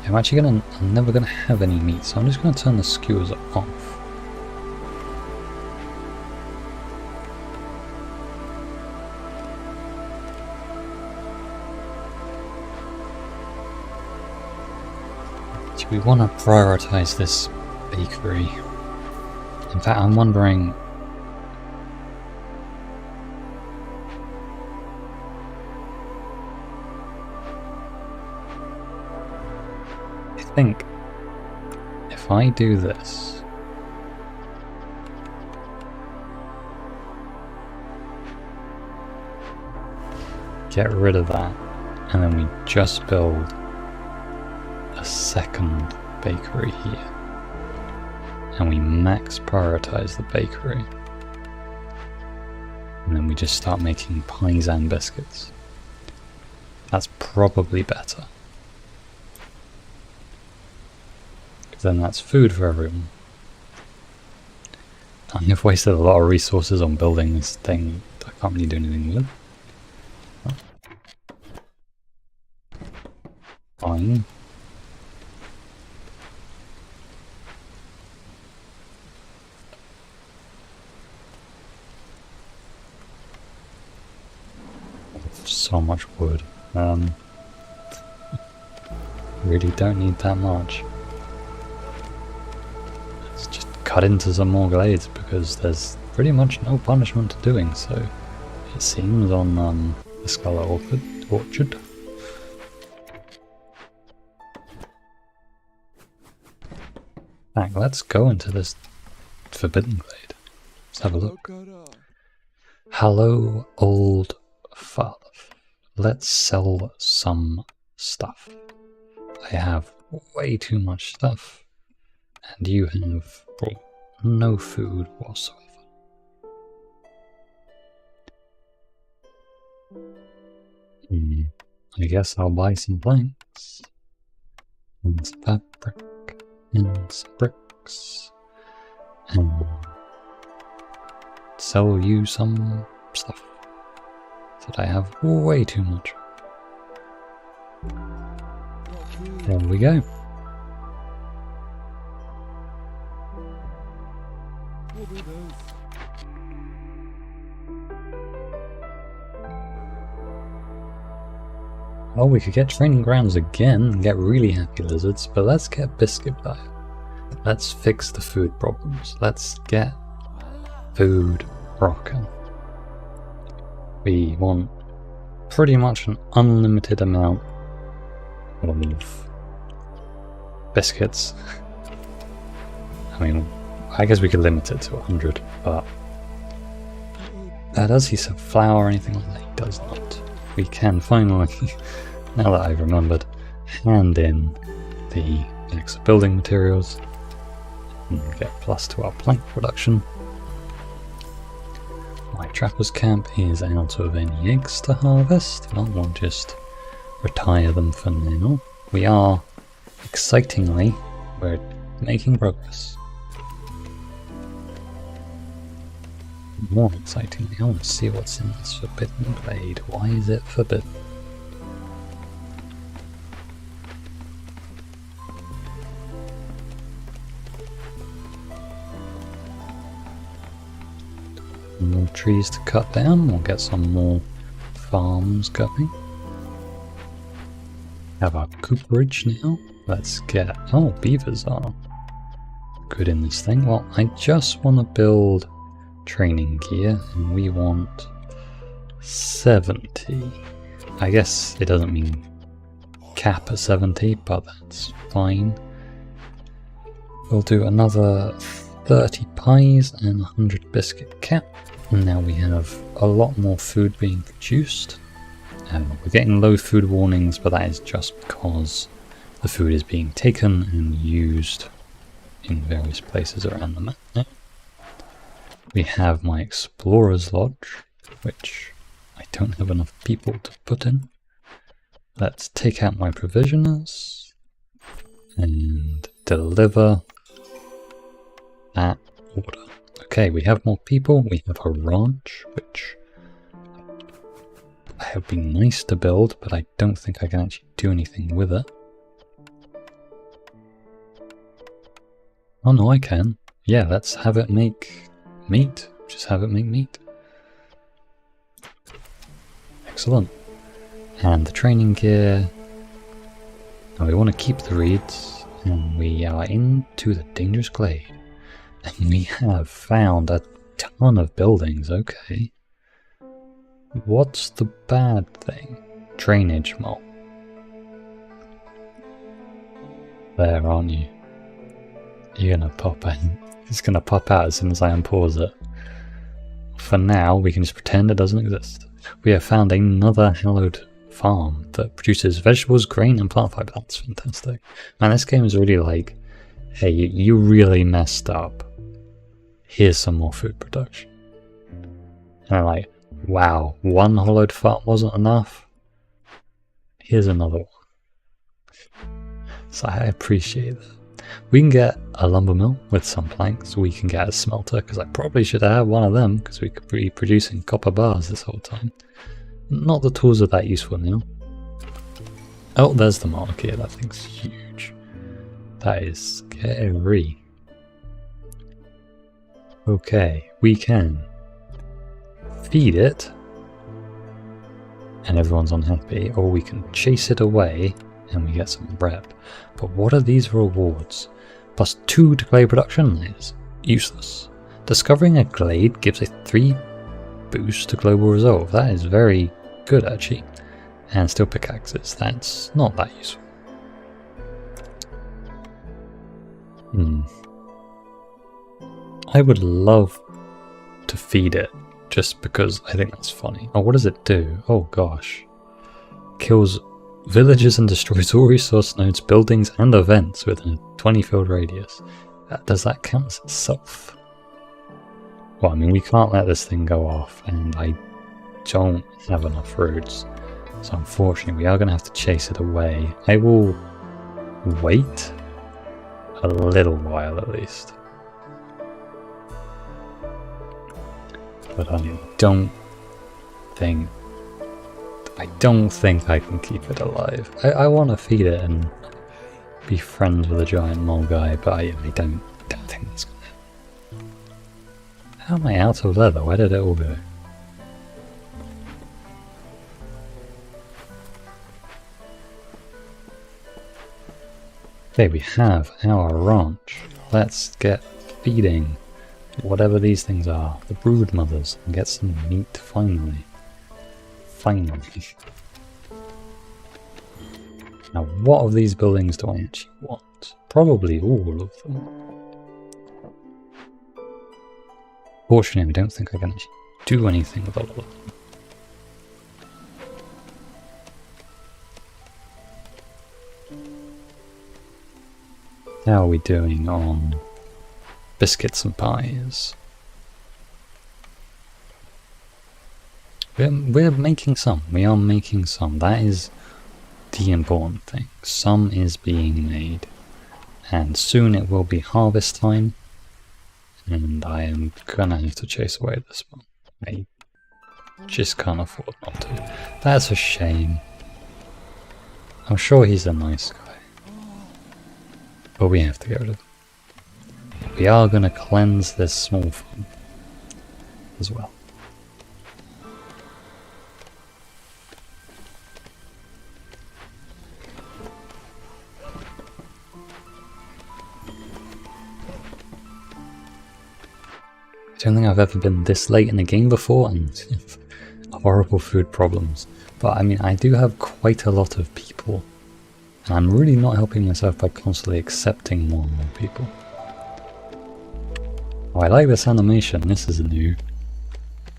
Yeah, I'm never gonna have any meat, so I'm just gonna turn the skewers off. We want to prioritize this bakery. In fact, I'm wondering... I think if I do this... get rid of that, and then we just build a second bakery here. And we max prioritize the bakery. And then we just start making pies and biscuits. That's probably better. Because then that's food for everyone. I have wasted a lot of resources on building this thing I can't really do anything with. Oh. Fine. So much wood. Really don't need that much. Let's just cut into some more glades because there's pretty much no punishment to doing so. It seems on the Scarlet Orchard. Back, let's go into this forbidden glade. Let's have a look. Hello, old father. Let's sell some stuff. I have way too much stuff, and you have no food whatsoever. I guess I'll buy some planks, and some fabric, and some bricks, and sell you some stuff that I have way too much. There we go. Well, we could get training grounds again and get really happy lizards, but let's get biscuit diet. Let's fix the food problems. Let's get food rocking. We want pretty much an unlimited amount of biscuits. I mean, I guess we could limit it to 100, but does he sell flour or anything like that? He does not. We can finally, now that I've remembered, hand in the extra building materials and get plus to our plank production. My trapper's camp is out of any eggs to harvest. Well, we'll just retire them for now. We are, excitingly, we're making progress. More excitingly, I want to see what's in this forbidden glade. Why is it forbidden? More trees to cut down, we'll get some more farms going. Have our cooperage now. Let's get... oh, beavers are good in this thing. Well, I just want to build training gear, and we want 70. I guess it doesn't mean cap at 70, but that's fine. We'll do another 30 pies and 100 biscuit cap. And now we have a lot more food being produced. We're getting low food warnings, but that is just because the food is being taken and used in various places around the map now. We have my Explorer's Lodge, which I don't have enough people to put in. Let's take out my provisioners and deliver that order. Okay, we have more people. We have a ranch, which have been nice to build, but I don't think I can actually do anything with it. Oh no, I can. Yeah, let's have it make meat. Just have it make meat. Excellent. And the training gear. Now we want to keep the reeds, and we are into the dangerous glade. And we have found a ton of buildings, okay. What's the bad thing? Drainage mold. There, aren't you? You're gonna pop in. It's gonna pop out as soon as I unpause it. For now, we can just pretend it doesn't exist. We have found another hallowed farm that produces vegetables, grain, and plant fiber. That's fantastic. Man, this game is really like, hey, you really messed up. Here's some more food production. And I'm like, wow, one hollowed farm wasn't enough. Here's another one. So I appreciate that. We can get a lumber mill with some planks. We can get a smelter, because I probably should have one of them, because we could be producing copper bars this whole time. Not the tools are that useful now. Oh, there's the market. That thing's huge. That is scary. Okay, we can feed it, and everyone's unhappy, or we can chase it away and we get some rep. But what are these rewards? +2 to glade production is useless. Discovering a glade gives a 3 boost to global resolve. That is very good actually. And steel pickaxes, that's not that useful. I would love to feed it just because I think that's funny. Oh, what does it do? Oh gosh. Kills villagers and destroys all resource nodes, buildings, and events within a 20 field radius. Does that count as itself? Well, I mean, we can't let this thing go off, and I don't have enough roads. So unfortunately, we are going to have to chase it away. I will wait a little while at least. But I don't think I can keep it alive. I want to feed it and be friends with a giant mole guy, but I don't think that's gonna happen. How am I out of leather? Where did it all go? Okay, we have our ranch. Let's get feeding whatever these things are, the brood mothers, and get some meat finally. Finally. Now, what of these buildings do I actually want? Probably all of them. Fortunately, I don't think I can actually do anything with all of them. How are we doing on biscuits and pies? We're making some. We are making some. That is the important thing. Some is being made. And soon it will be harvest time. And I am gonna have to chase away this one. I just can't afford not to. That's a shame. I'm sure he's a nice guy. But we have to get rid of him. We are gonna cleanse this small farm as well. I don't think I've ever been this late in the game before, and horrible food problems. But I mean, I do have quite a lot of people, and I'm really not helping myself by constantly accepting more and more people. Oh, I like this animation. This is new.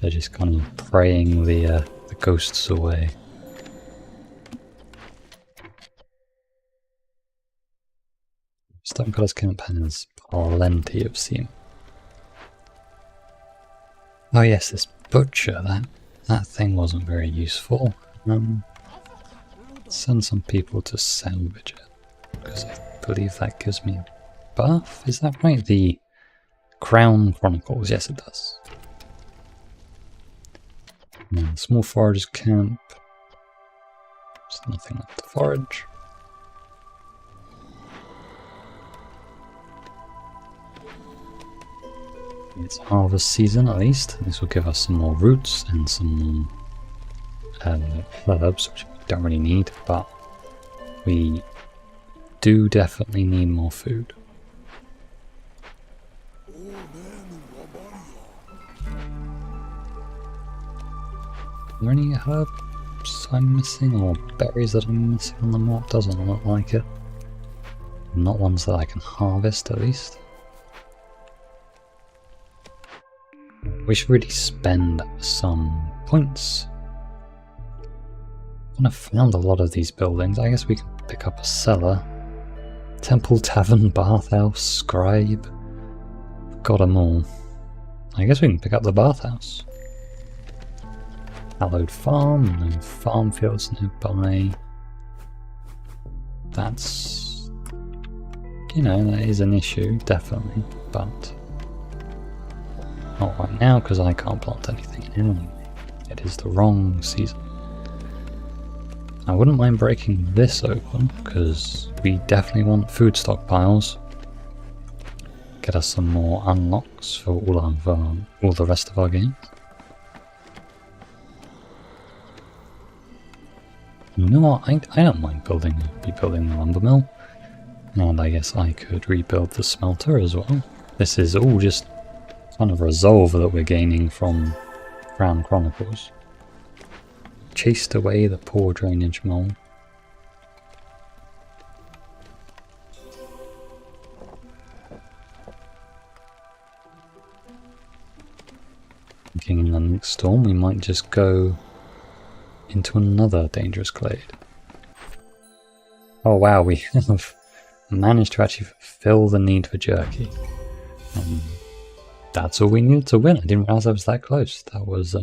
They're just kind of praying the ghosts away. Stonecolor's camp has plenty of seam. Oh yes, this butcher, that thing wasn't very useful. Send some people to salvage it, because I believe that gives me a buff. Is that right? The Crown Chronicles, yes it does. Small forager's camp. There's nothing left to forage. It's harvest season at least. This will give us some more roots and some herbs, which we don't really need, but we do definitely need more food. Are there any herbs I'm missing or berries that I'm missing on the map? Doesn't look like it. Not ones that I can harvest at least. We should really spend some points I found a lot of these buildings. I guess we can pick up a cellar. Temple, tavern, bathhouse, scribe. Got them all. I guess we can pick up the bathhouse. Hallowed farm, no farm fields nearby. That's, you know, that is an issue, definitely, but not right now because I can't plant anything anyway. It is the wrong season. I wouldn't mind breaking this open because we definitely want food stockpiles. Get us some more unlocks for all the rest of our game. You know what, I don't mind rebuilding the lumber mill, and I guess I could rebuild the smelter as well. This is all just kind of resolve that we're gaining from Crown Chronicles. Chased away the poor drainage mole. Thinking in the next storm we might just go into another dangerous glade. Oh wow, we have managed to actually fulfill the need for jerky. That's all we needed to win. I didn't realize I was that close. That was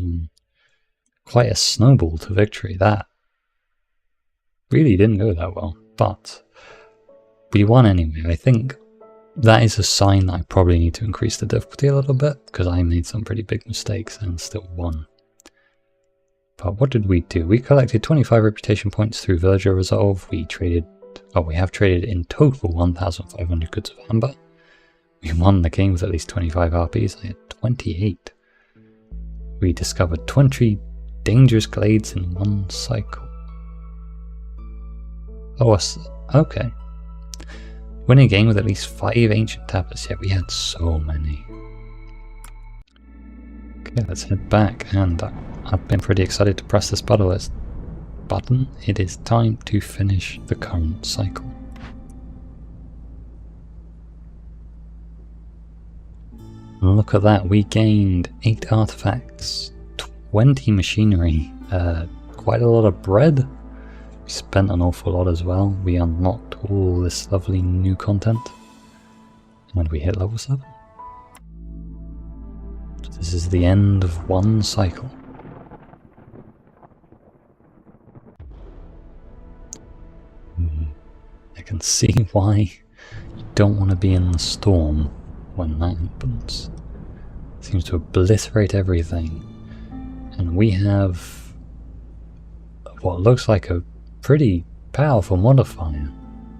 quite a snowball to victory. That really didn't go that well, but we won anyway. I think that is a sign that I probably need to increase the difficulty a little bit because I made some pretty big mistakes and still won. But what did we do? We collected 25 reputation points through Villager Resolve. We have traded in total 1,500 goods of amber. We won the game with at least 25 RPs. I had 28. We discovered 20 dangerous glades in one cycle. Oh, okay. Winning a game with at least 5 ancient tablets. Yeah, we had so many. Okay, let's head back, and I've been pretty excited to press this button. It is time to finish the current cycle. Look at that, we gained 8 artifacts, 20 machinery, quite a lot of bread. We spent an awful lot as well. We unlocked all this lovely new content, and we hit level 7. So this is the end of one cycle. I can see why you don't want to be in the storm when that happens. It seems to obliterate everything. And we have what looks like a pretty powerful modifier.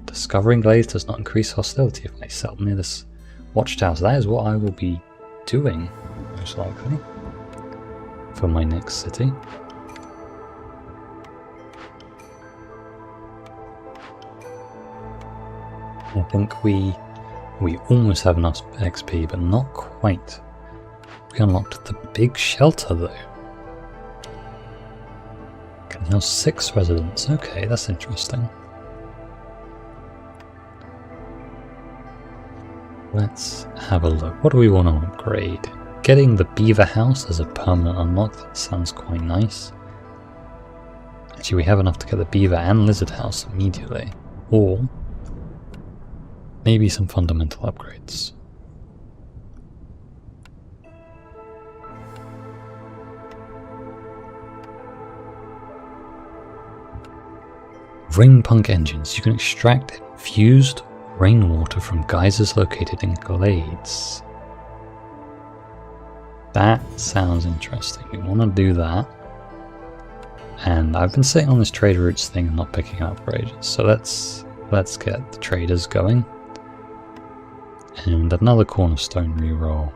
Discovering glades does not increase hostility if I settle near this watchtower. So that is what I will be doing, most likely, for my next city. I think we almost have enough XP, but not quite. We unlocked the big shelter though. Can house 6 residents. Okay, that's interesting. Let's have a look. What do we want to upgrade? Getting the beaver house as a permanent unlock, that sounds quite nice. Actually, we have enough to get the beaver and lizard house immediately. Or maybe some fundamental upgrades. Ring punk engines. You can extract infused rainwater from geysers located in glades. That sounds interesting. We want to do that. And I've been sitting on this trader routes thing and not picking up upgrades. So let's get the traders going. And another cornerstone reroll.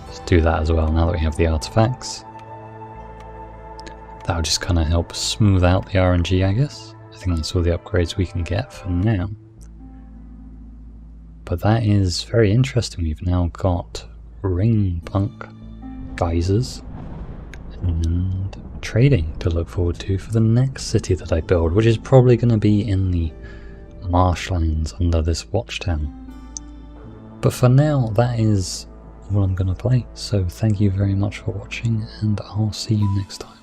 Let's do that as well now that we have the artifacts. That'll just kind of help smooth out the RNG, I guess. I think that's all the upgrades we can get for now. But that is very interesting. We've now got ring punk geysers and trading to look forward to for the next city that I build, which is probably going to be in the marshlands under this watchtower. But for now, that is all I'm going to play. So thank you very much for watching, and I'll see you next time.